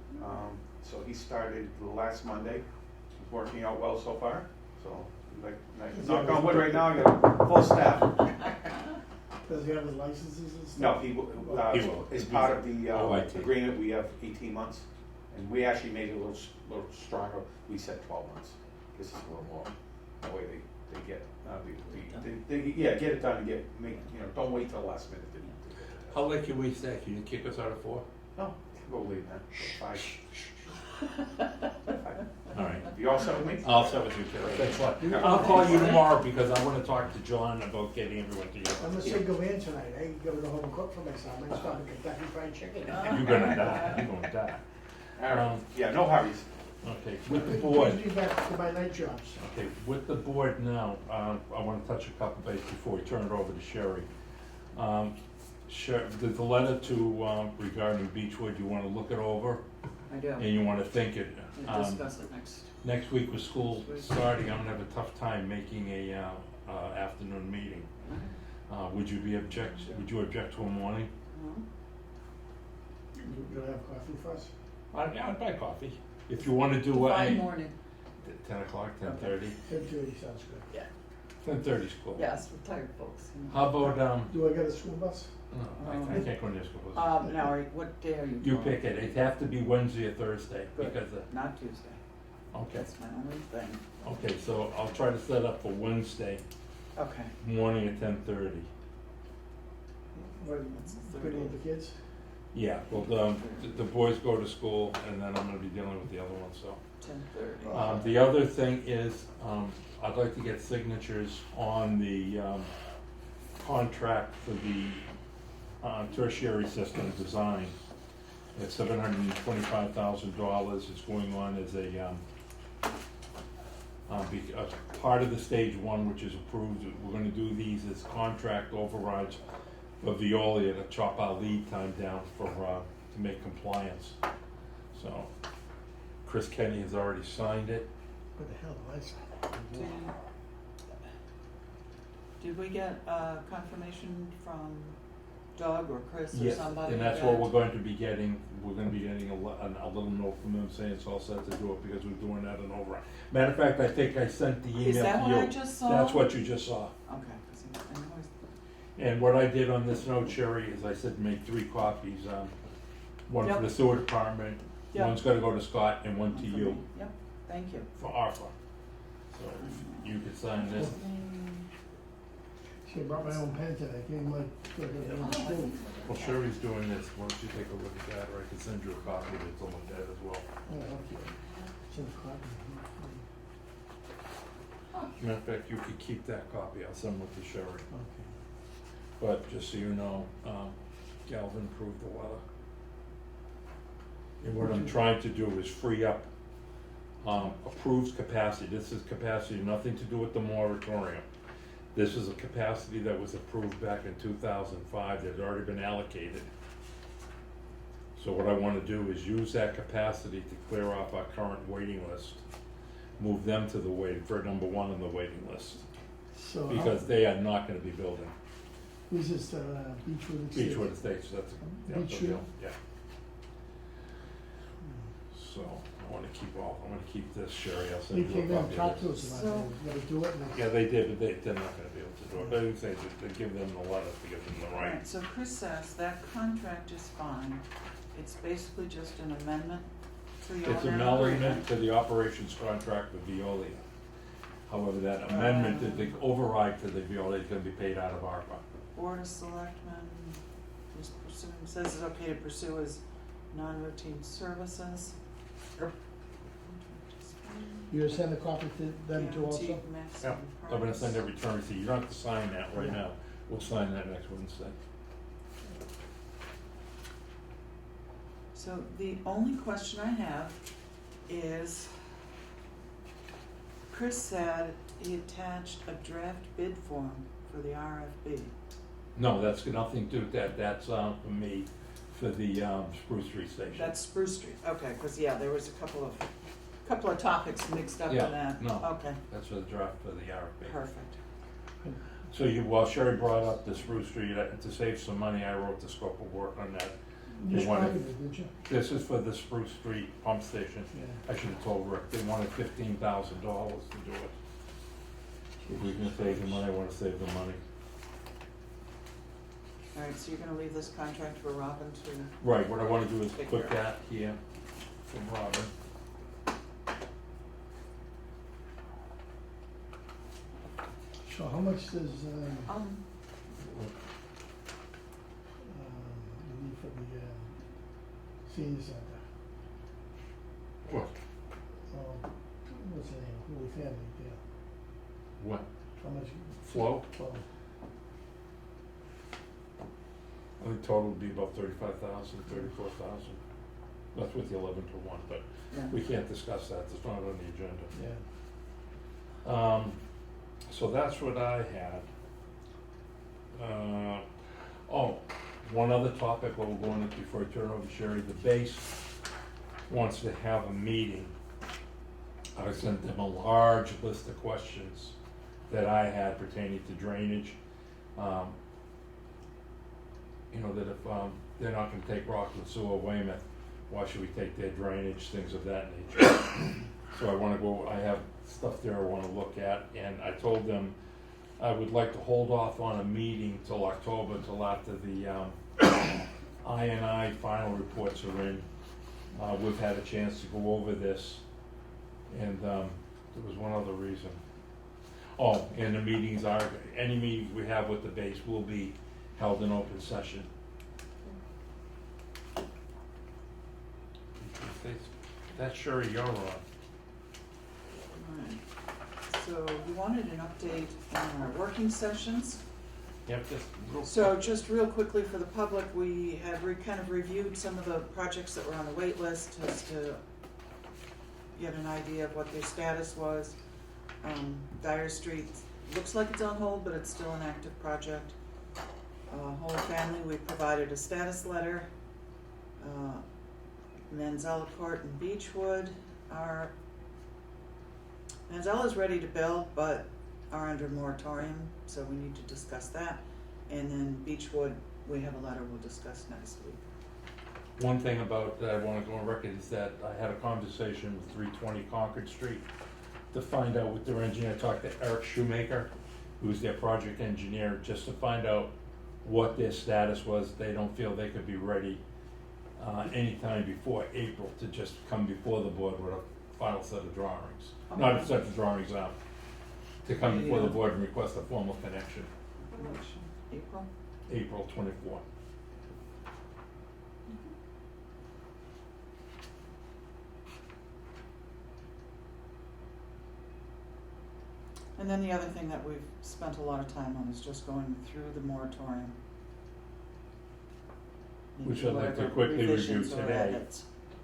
so he started last Monday. He's working out well so far, so, knock on wood right now, I got full staff. Does he have his licenses and stuff? No, He will. as part of the OIT. agreement, we have 18 months, and we actually made it a little stronger. We said 12 months. This is a little more, that way they get, get it done and don't wait till the last minute to get it done. How late can we stay? Can you kick us out at 4? No, go leave, man. 5. All right. If you You all set with me? I'll set with you, Kelly. Thanks a lot. I'll call you tomorrow because I wanna talk to John about getting everyone I'm a together. single man tonight, I ain't gonna go home and cook for myself, I'm gonna stop at Kentucky Fried Chicken. You're gonna die, you're gonna die. All right, yeah, no hurries. Okay, with the board. Brings me back to my night jobs. Okay, with the board now, I wanna touch a couple bases before we turn it over to Sherry. The letter to, regarding Beechwood, you wanna look it over, I do. and you wanna think it. We'll discuss it next. Next week with school starting, I'm gonna have a tough time making a, afternoon meeting. Would you object to a morning? Mhm. You gonna have coffee for us? I'd buy coffee. If you wanna do, Define morning. 10 o'clock, 10:30? 10:30 sounds good. Yeah. 10:30 is cool. Yes, retired folks. You know. How about, Do I get a school bus? no, I can't go near school. Now, what day are you? You going? pick it. It'd have to be Wednesday or Thursday, Good. because, Not Tuesday. okay. That's my only thing. Okay, so I'll try to set up for Wednesday Okay. morning at 10:30. What, That's the good 30th. with the kids? Yeah, well, the boys go to school, and then I'm gonna be dealing with the other one, so. 10:30. The other thing is, I'd like to get signatures on the, contract for the, tertiary system design. It's $725,000, it's going on as a, part of the stage one, which is approved. We're gonna do these as contract overrides for Veolia to chop our lead time down for, to make compliance. So, Chris Kenny has already signed it. What the hell do I say? Did we get confirmation from Doug or Chris or Yes, somebody? and that's that- what we're going to be getting. We're gonna be getting a little note from them saying it's all set to do it because we're doing that in override. Matter of fact, I think I sent the email to you. Is that what I just saw? That's what you just saw. Okay, 'cause I know it's- And what I did on this note, Sherry, is I said make 3 copies, one for Yep. the sewer department, Yep. one's gotta go to Scott, and one to for you me. Yep, thank you. for ARPA. So if you could sign this. See, I brought my own pen today, came like, Oh, school. Well, Sherry's doing this. Why don't you take a look at that, or I can send you a copy of it to look at as well. Oh, okay. Some copy. Matter of fact, you could keep that copy. I'll send it to Sherry. Okay. But just so you know, Galvin approved the letter. And what I'm trying to do is free up, approved capacity. This is capacity, nothing to do with the moratorium. This is a capacity that was approved back in 2005, that had already been allocated. So what I wanna do is use that capacity to clear off our current waiting list. Move them to the for number 1 on the waiting list, So how, because they are not gonna be building. who's this, Beechwood Estates? Beechwood Estates, that's the Beechwood? deal, yeah. So, I'm gonna keep this, Sherry, I'll They send you a came in and copy talked of to this. us about it, gonna do it, and Yeah, they did, but they're not gonna be able to do it, but I would say that they give them the letter to give them the right. Alright, so Chris says that contract is fine. It's basically just an amendment to the It's an O&M amendment agreement. to the operations contract with Veolia. However, that amendment, the override for the Veolia is gonna be paid out of ARPA. Board of Selectmen is pursuing, says it's okay to pursue as non-routine services. Yep. you gonna send a copy to them too also? Guaranteed maximum I'm gonna price. send a return receipt, you don't have to sign that right Yeah. now, we'll sign that next Wednesday. So the only question I have is, Chris said he attached a draft bid form for the RFB. No, that's got nothing to do with that, that's, for me, for the, Spruce Street Station. That's Spruce Street, okay, cause yeah, there was a couple of topics mixed up in Yeah, that. no. Okay, That's for the draft for the RFP. perfect. So while Sherry brought up the Spruce Street, to save some money, I wrote the scope of work on that. You They wanted- copied it, didn't you? This is for the Spruce Street pump station. Yeah. I should have told Rick, they wanted $15,000 to do it. If we can save the money, I wanna save the money. Alright, so you're gonna leave this contract for Robin to, Right, what I wanna do is Take put care. that here from Robin. So how much does, you need for the, senior center? What? Oh, what's family there? What, How much? flow? Flow. I think total would be about 35,000, 34,000. That's with the 11-to-1, but Yeah. we can't discuss that, it's not on the agenda. Yeah. So that's what I had. One other topic while we're going, before I turn it over to Sherry, the base wants to have a meeting. I sent them a large list of questions that I had pertaining to drainage. You know, that if they're not gonna take Rockland Sewer Weymouth, why should we take their drainage, things of that nature. So I have stuff there I wanna look at, and I told them I would like to hold off on a meeting till October, till after the I&I final reports are in. We've had a chance to go over this, and there was one other reason. Oh, and the meetings any meetings we have with the base will be held in open session. That's sure you're on. Alright, so you wanted an update on our working sessions. Yep, just real So quick. just real quickly for the public, we have kind of reviewed some of the projects that were on the wait list just to get an idea of what their status was. Dyer Street looks like it's on hold, but it's still an active project. Whole Family, we provided a status letter. Manzella Court and Beechwood are, Manzella's ready to build, but are under moratorium, so we need to discuss that. And then Beechwood, we have a letter we'll discuss next week. One thing about that I want to go on record is that I had a conversation with 320 Concord Street to find out with their engineer. I talked to Eric Shoemaker, who's their project engineer, just to find out what their status was. They don't feel they could be ready anytime before April to just come before the board with a final set of drawings. Not a set of drawings, to come before the board and request a formal connection, April? April 24th. And then the other thing that we've spent a lot of time on is just going through the moratorium. Which I'd like to Whatever quickly review revisions or today. edits.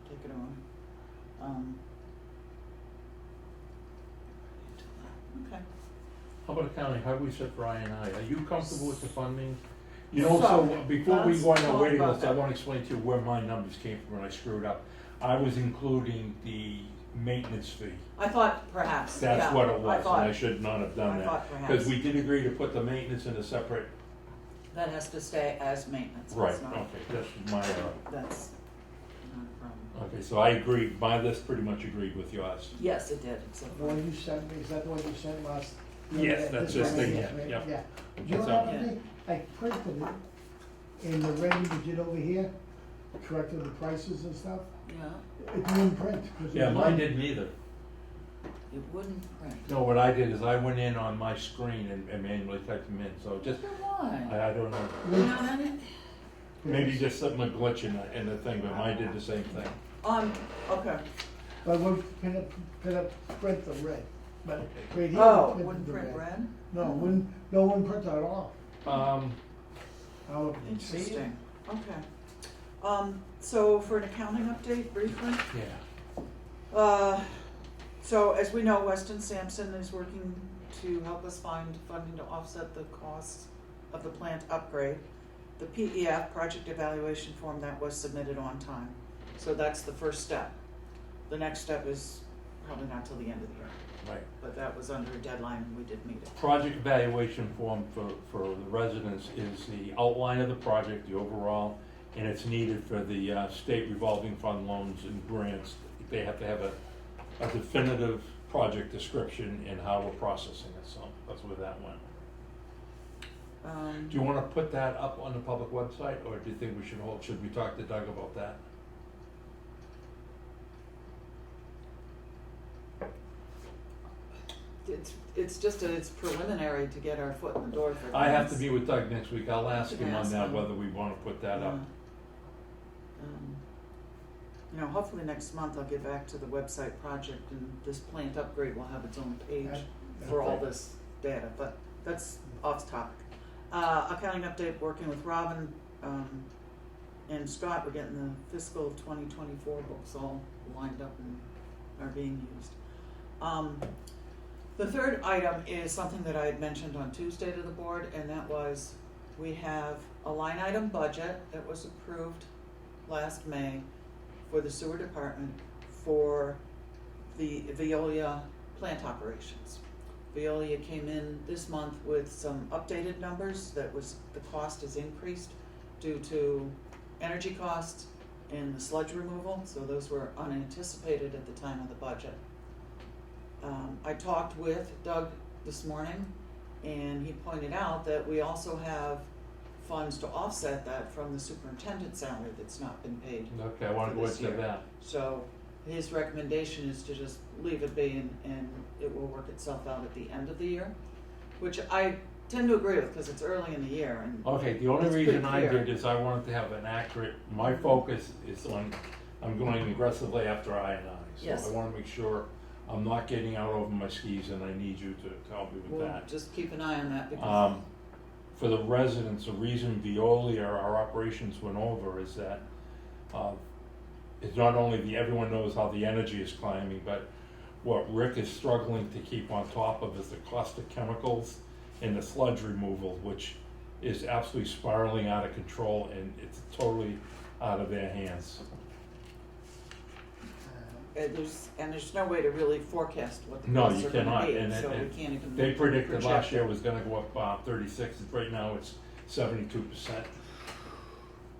Take it away. Okay. How about accounting? How do we set for I&I? Are you comfortable with the funding? You know, So, so before we let's go on our talk waiting about list, I that. want to explain to you where my numbers came from when I screwed up. I was including the maintenance fee. I thought perhaps, yeah. That's what it I was, and thought, I should not have done I that. thought perhaps. Because we did agree to put the maintenance in a separate, That has to stay as maintenance. right, That's not, okay, that's my, that's not a problem. okay, so I agreed, my list pretty much agreed with yours. Yes, it did, except The for, one you sent me, is that the one you sent last? Yes, that's this one thing, right yeah, here, yep. Yeah. Do you That's know all. what I printed it in the red you did over here, corrected the prices and stuff. yeah, It didn't print. 'cause it Yeah, was mine on- didn't either. it wouldn't print. No, what I did is I went in on my screen and manually typed them in, so just, Why? I don't know. You know, that is- Maybe just something a glitch in the thing, but mine did the same thing. Okay. But we'll print the red, but right here. Oh, it wouldn't the print red? No, wouldn't print at all. I'll see it. Interesting, okay. So for an accounting update briefly, Yeah. so as we know, Weston Sampson is working to help us find funding to offset the costs of the plant upgrade. The PEF, project evaluation form, that was submitted on time, so that's the first step. The next step is probably not till the end of the year, Right. but that was under a deadline and we did meet it. Project evaluation form for the residents is the outline of the project, the overall, and it's needed for the state revolving fund loans and grants. They have to have a definitive project description and how we're processing it, so that's where that went. Do you wanna put that up on the public website, or do you think we should we talk to Doug about that? It's preliminary to get our foot in the door for I have to grants. meet with Doug next week, I'll ask You can him on ask that, him. whether we wanna put that up. You know, hopefully next month I'll get back to the website project and this plant upgrade will have its own page for all this data, but that's off topic. Accounting update, working with Robin, and Scott, we're getting the fiscal 2024 books all lined up and are being used. The third item is something that I had mentioned on Tuesday to the board, and that was we have a line item budget that was approved last May for the sewer department for the Veolia plant operations. Veolia came in this month with some updated numbers the cost has increased due to energy costs and the sludge removal, so those were unanticipated at the time of the budget. I talked with Doug this morning, and he pointed out that we also have funds to offset that from the superintendent's salary that's not been paid. Okay, I wanna for go this into year. that. So his recommendation is to just leave it be and it will work itself out at the end of the year, which I tend to agree with because it's early in the year and Okay, the only It's pretty reason I clear. did is I wanted to have an accurate, my focus is on, I'm going aggressively after I&I. Yes. So I wanna make sure I'm not getting out over my skis, and I need you to help me with we'll that. just keep an eye on that because For the residents, the reason Veolia, our operations went over is that, it's not only everyone knows how the energy is climbing, but what Rick is struggling to keep on top of is the cost of chemicals and the sludge removal, which is absolutely spiraling out of control, and it's totally out of their hands. there's no way to really forecast what the No, costs you are gonna cannot, be, and so we can't even They predicted project last year it. was gonna go up 36, and right now it's 72%.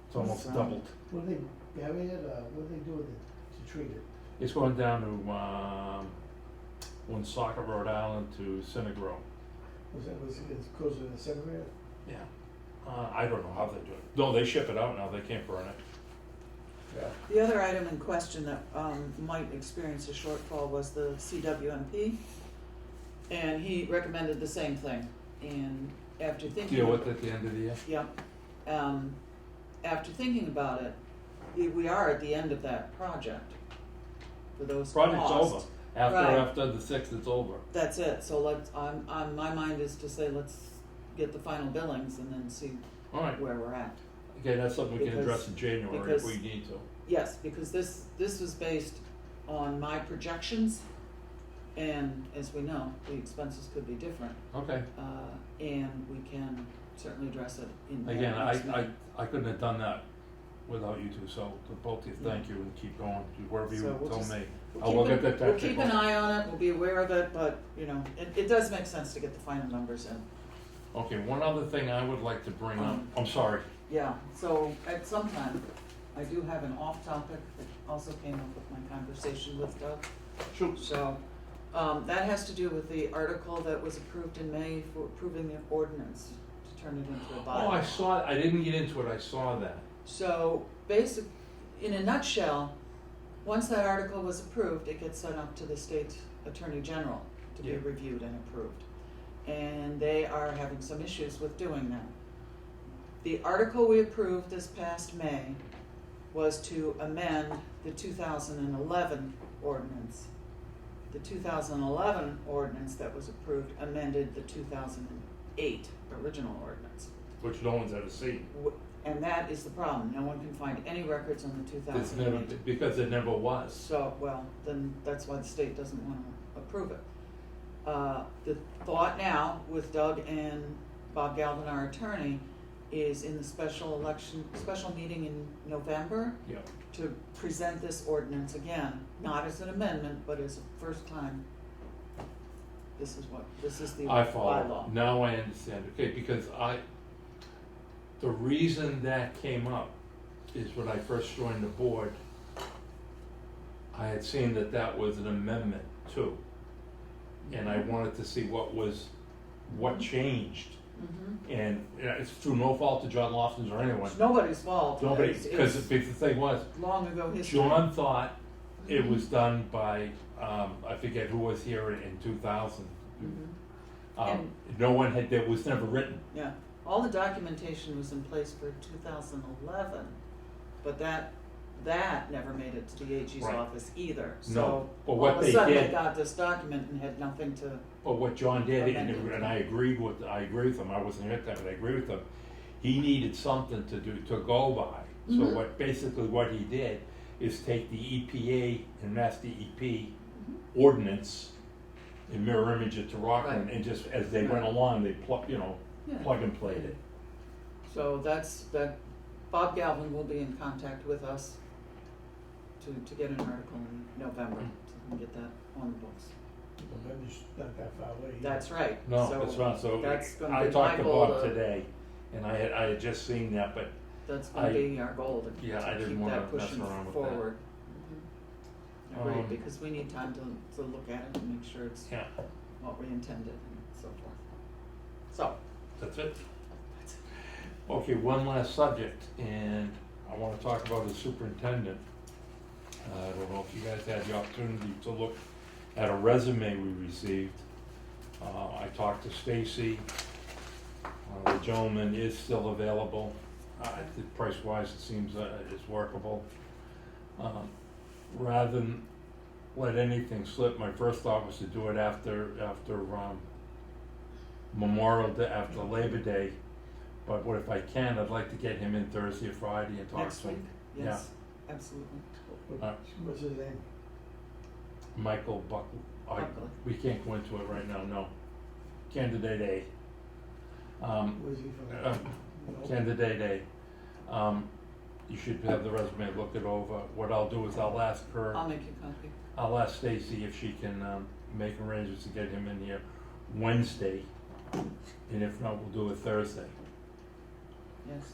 It's almost So- doubled. What do they bury it, what do they do with it to treat it? It's going down to Woonsocket, Rhode Island to Synagro. It goes to the incinerator? Yeah. I don't know how they do it. No, they ship it out now, they can't burn it. Yeah. The other item in question that might experience a shortfall was the CWMP, and he recommended the same thing. And after thinking, Deal with it at the end of the year. Yep. After thinking about it, we are at the end of that project for those Project's costs. over. Right. After the 6th, it's over. That's it. So on my mind is to say let's get the final billings and then see All right. where we're at. Okay, that's something we can Because- address in January if because- we need to. Yes, because this was based on my projections, and as we know, the expenses could be different, Okay. and we can certainly address it in. Again, next meeting. I couldn't have done that without you two, so to both of you, thank you, and keep going, wherever you So we'll tell just- me. We'll I'll keep look an- at the We'll keep technical. an eye on it, we'll be aware of it, but, you know, it does make sense to get the final numbers in. Okay, one other thing I would like to bring up, I'm sorry. Yeah, so at some time, I do have an off-topic that also came up with my conversation with Doug. Shoot. So, that has to do with the article that was approved in May for approving the ordinance to turn it into a bylaw. Oh, I saw, I didn't get into it, I saw that. So, in a nutshell, once that article was approved, it gets sent up to the state attorney general to be Yeah. reviewed and approved. And they are having some issues with doing that. The article we approved this past May was to amend the 2011 ordinance. The 2011 ordinance that was approved amended the 2008 original ordinance. Which no one's ever seen. And that is the problem, no one can find any records on the It's 2008. never, because it never was. So, well, then that's why the state doesn't wanna approve it. The thought now with Doug and Bob Galvin, our attorney, is in the special meeting in November Yeah. to present this ordinance again, not as an amendment, but as a first time. This is the I follow. bylaw. Now I understand. Okay, because the reason that came up is when I first joined the board, I had seen that was an amendment too. And I wanted to see what changed. Mhm. And it's through no fault of John Lofton's or anyone. It's nobody's fault. Nobody, It's because the thing was, long ago history. John thought it was done by, I forget who was here in 2000. Mhm. Um, no one had, that was never written. Yeah, all the documentation was in place for 2011, but that that never made it to the AG's Right. office either, No, so but all what of a they sudden they did- got this document and had nothing to, But what John did, Amended. and I agree with him, I wasn't here at that, but I agree with him, he needed something to do, to go by. So Mhm. what he did is take the EPA and Mass DEP ordinance and mirror image it to Rockland, Right. and just, as they went Right. along, they yeah. plug and played it. So that, Bob Galvin will be in contact with us to get an article in November, so we can get that on the books. November's not that far away. That's right, No, so it's not, so that's gonna I be talked my to goal Bob to- today, and I had just seen that, but that's gonna I- be our goal to yeah, I to didn't keep wanna that mess pushing around with that. forward. Agreed, Um, because we need time to look at it and make sure it's yeah, what we intended and so forth. So, that's it. Okay, one last subject, and I wanna talk about the superintendent. I don't know if you guys had the opportunity to look at a resume we received. I talked to Stacy, the gentleman is still available. Price-wise, it seems it's workable. Rather than let anything slip, my first thought was to do it after Memorial Day, after Labor Day. But what if I can, I'd like to get him in Thursday or Friday and talk next to week, him. yes, absolutely. What's his name? Michael Buckley. Buckley. We can't go into it right now, no. Candidate A. Where's he from? No? Candidate A. You should have the resume, look it over. What I'll do is I'll ask her, I'll make you a copy. I'll ask Stacy if she can make arrangements to get him in here Wednesday. And if not, we'll do it Thursday. Yes.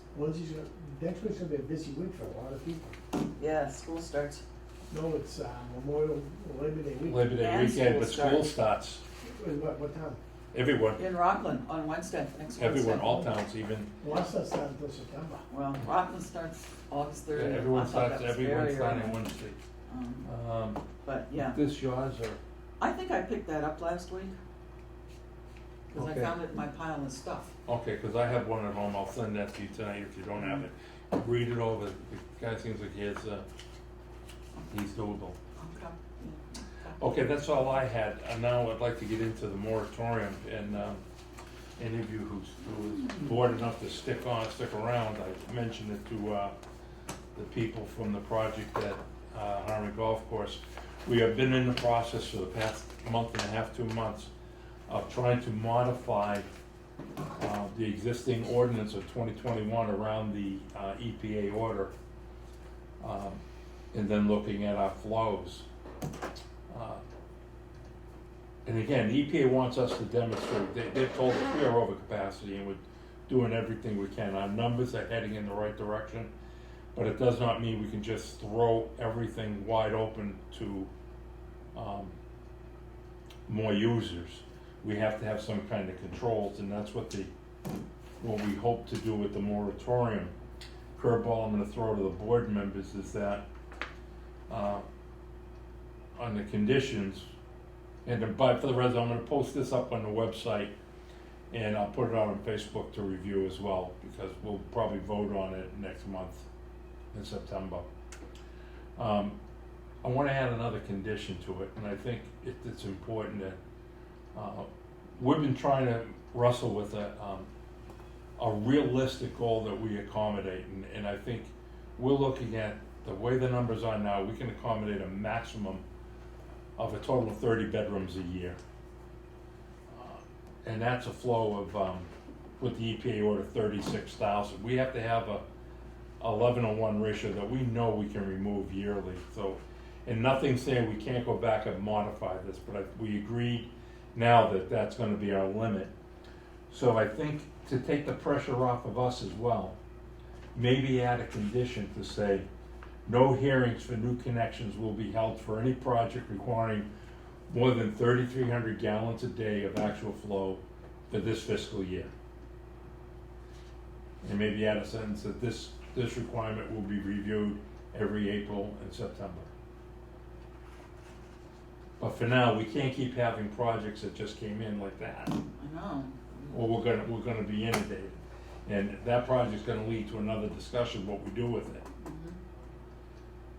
Next week's gonna be a busy week for a lot of people. Yeah, school starts. No, it's Memorial Labor Day week. Labor Day And weekend, but school school starts. What time? Everyone, In Rockland on Wednesday, next Wednesday. everyone, all towns even. Well, that's not starting until September. Well, Rockland starts August Yeah, 30th. everyone I thought starts, that was everyone very starting early. Wednesday. Um, But yeah, This yours or? I think I picked that up last week. Cause I Okay. found it in my pile of stuff. Okay, cause I have one at home, I'll send that to you tonight if you don't have it. Read it over, the guy seems like he's doable. Okay. Yeah. Okay, that's all I had, and now I'd like to get into the moratorium, and, any of you who was bored enough to stick around, I mentioned it to, the people from the project at, Harmon Golf Course. We have been in the process for the past month and a half, 2 months, of trying to modify, the existing ordinance of 2021 around the, EPA order, and then looking at our flows. And again, the EPA wants us to demonstrate, they've told us we are over capacity and we're doing everything we can. Our numbers are heading in the right direction, but it does not mean we can just throw everything wide open to more users. We have to have some kind of controls, and that's what we hope to do with the moratorium. Curveball I'm gonna throw to the board members is that on the conditions, and for the rest, I'm gonna post this up on the website, and I'll put it out on Facebook to review as well, because we'll probably vote on it next month in September. I wanna add another condition to it, and I think it's important that, we've been trying to wrestle with a realistic goal that we accommodate, and I think we're looking at the way the numbers are now, we can accommodate a maximum of a total of 30 bedrooms a year. And that's a flow of, with the EPA order, 36,000. We have to have a 11:1 ratio that we know we can remove yearly, so, and nothing's saying we can't go back and modify this, but we agreed now that that's gonna be our limit. So I think to take the pressure off of us as well, maybe add a condition to say, no hearings for new connections will be held for any project requiring more than 3,300 gallons a day of actual flow for this fiscal year. And maybe add a sentence that this requirement will be reviewed every April and September. But for now, we can't keep having projects that just came in like that, I know. or we're gonna be inundated. And that project's gonna lead to another discussion, what we do with it.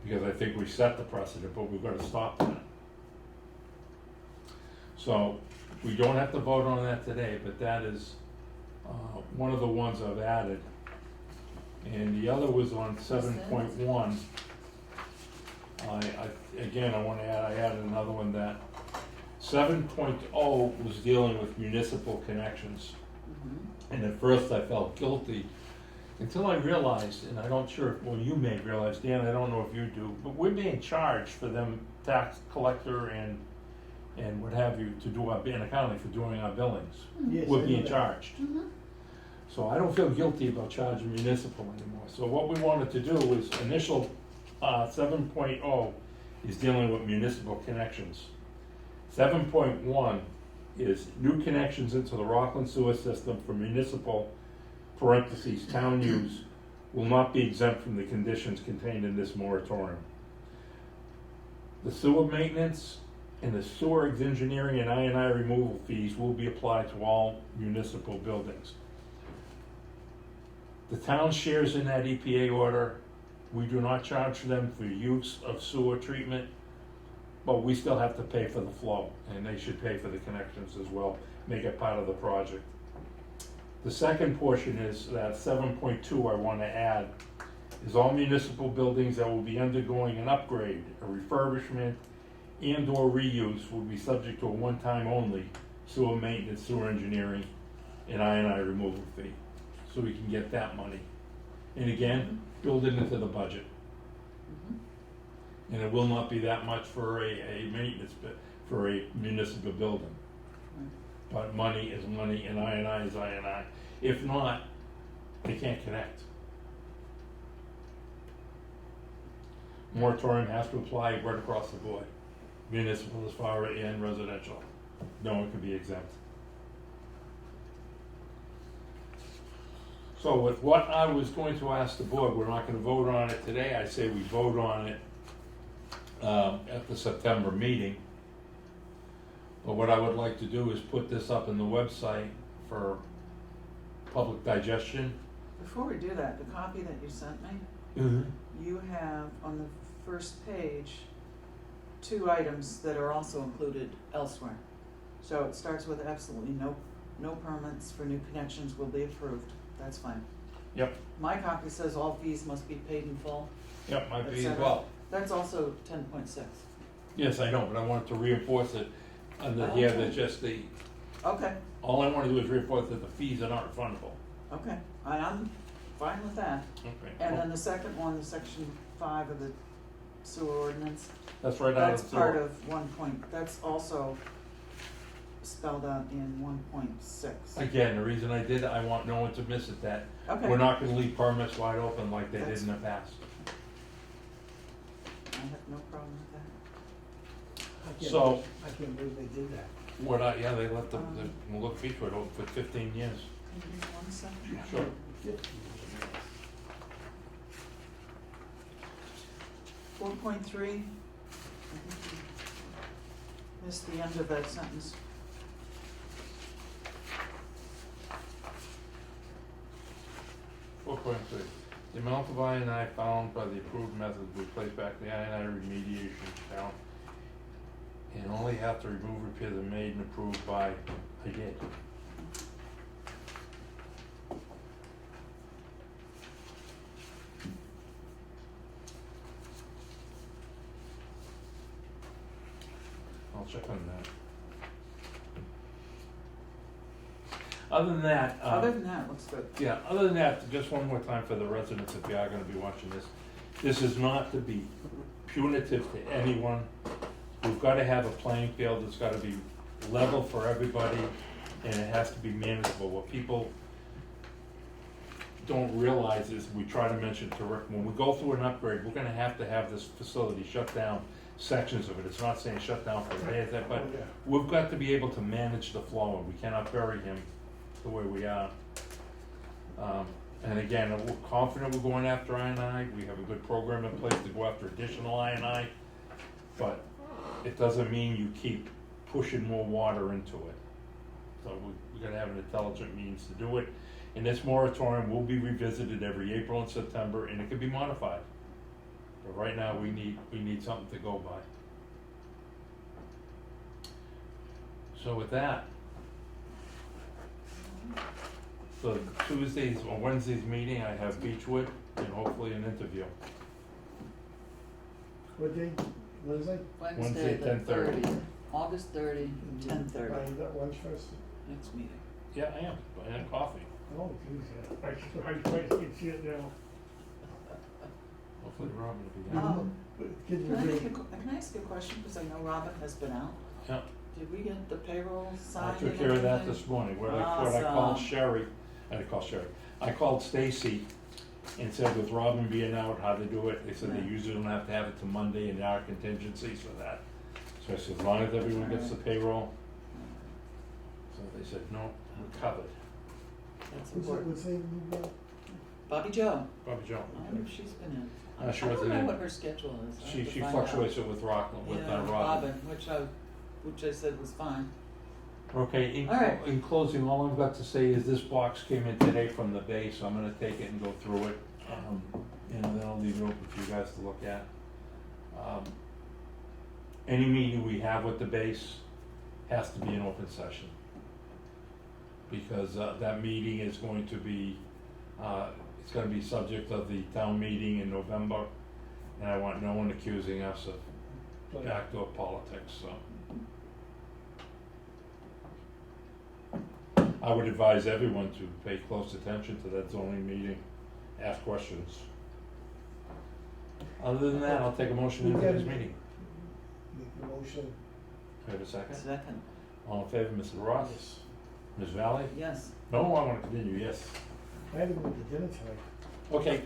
because I think we set the precedent, but we've gotta stop that. So, we don't have to vote on that today, but that is, one of the ones I've added. And the other was on 7.1. Again, I wanna add, I added another one that 7.0 was dealing with municipal connections. And at first I felt guilty until I realized, and I don't sure, well, you may realize, Dan, I don't know if you do, but we're being charged for them, tax collector and what have you, to do our, and accounting for doing our billings. Yes, I We're know being that. charged. So I don't feel guilty about charging municipal anymore. So what we wanted to do was initial, 7.0 is dealing with municipal connections. 7.1 is new connections into the Rockland sewer system for municipal, parentheses, town use, will not be exempt from the conditions contained in this moratorium. The sewer maintenance and the sewer engineering and I removal fees will be applied to all municipal buildings. The town shares in that EPA order. We do not charge them for use of sewer treatment, but we still have to pay for the flow, and they should pay for the connections as well, make it part of the project. The second portion is that 7.2 I want to add is all municipal buildings that will be undergoing an upgrade, a refurbishment, and or reuse will be subject to a one-time only sewer maintenance, sewer engineering, and I removal fee. So we can get that money. And again, build it into the budget. And it will not be that much for a maintenance, for a municipal building. But money is money, and I is I. If not, they can't connect. Moratorium has to apply right across the board, municipal as far and residential. No one can be exempt. So with what I was going to ask the board, we're not gonna vote on it today, I say we vote on it at the September meeting. But what I would like to do is put this up in the website for public digestion. Before we do that, the copy that you sent me, you have on the first page 2 items that are also included elsewhere. So it starts with absolutely no permits for new connections will be approved. That's fine. Yep. My copy says all fees must be paid in full. Yep, might be as etc. well. That's also 10.6. Yes, I know, but I wanted to reinforce it under here, that just the, Okay, all I wanna do is reinforce that the fees are not refundable. okay, I'm fine with that. Okay. And then the second one, the section 5 of the sewer ordinance, That's right out that's of the part sewer. of 1 point, that's also spelled out in 1.6. Again, the reason I did it, I want no one to miss it, that Okay. we're not gonna leave permits wide open like they did That's- in the past. I have no problem with that. I can't believe they did that. They let the look feature it open for 15 years. Can you give me 1 second? Sure. 4.3, missed the end of that sentence. The amount of I found by the approved method will be placed back to the I remediation account, and only after remove repairs are made and approved by, I did. I'll check on that. Other than that, Other than that, looks good. yeah, other than that, just one more time for the residents, if you are gonna be watching this, this is not to be punitive to anyone. We've gotta have a playing field, it's gotta be level for everybody, and it has to be manageable. What people don't realize is, we try to mention to Rick, when we go through an upgrade, we're gonna have to have this facility shut down, sections of it, it's not saying shut down for a day, but we've got to be able to manage the flow, and we cannot bury him the way we are. And again, we're confident we're going after I&I, we have a good program in place to go after additional I&I, but it doesn't mean you keep pushing more water into it. So we gotta have an intelligent means to do it. And this moratorium will be revisited every April and September, and it can be modified. But right now, we need something to go by. So with that, so Tuesdays or Wednesday's meeting, I have Beechwood and hopefully an interview. What day, Wednesday? Wednesday, the 10:30. 30th, August 30, 10:30, Buying that lunch first? next meeting. Yeah, I am, I had coffee. Oh, geez, yeah. I can see it now. Hopefully Robin will be there. Kids Can were I ready. ask you a question, because I know Robin has been out? Yeah. Did we get the payroll I signed took and care of that everything? this morning, what I called Awesome. Sherry, I called Stacy and said with Robin being out, how to do it, they said they Yeah. usually don't have to have it till Monday and there are contingencies for that. So I said, as long as everyone gets the payroll, so they said, no, we're covered. That's What's it, important. what's the name of Bobby Joe, Bobby Joe. I wonder if she's been in. She I wasn't don't know in. what her schedule is. I have She to find fluctuates out. it with Rockland, with Yeah, Robin. which I said was fine. Okay, All right. in closing, all I've got to say is this box came in today from the base, so I'm gonna take it and go through it. And then I'll leave it open for you guys to look at. Any meeting we have with the base has to be an open session. Because, that meeting is going to be, it's gonna be subject of the town meeting in November. And I want no one accusing us of backdoor politics, so. I would advise everyone to pay close attention to that zoning meeting, ask questions. Other than that, I'll take a motion into this meeting. Make the motion. Do I have a second? Second, All in favor, Mr. Ross? Yes. Ms. Valley? yes. No, I wanna continue, yes. I had to go to dinner tonight. Okay,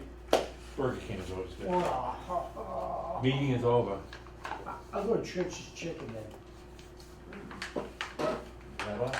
Burger King is always good. Oh, Meeting is over. I'll go to Church's Chicken then. Is that all?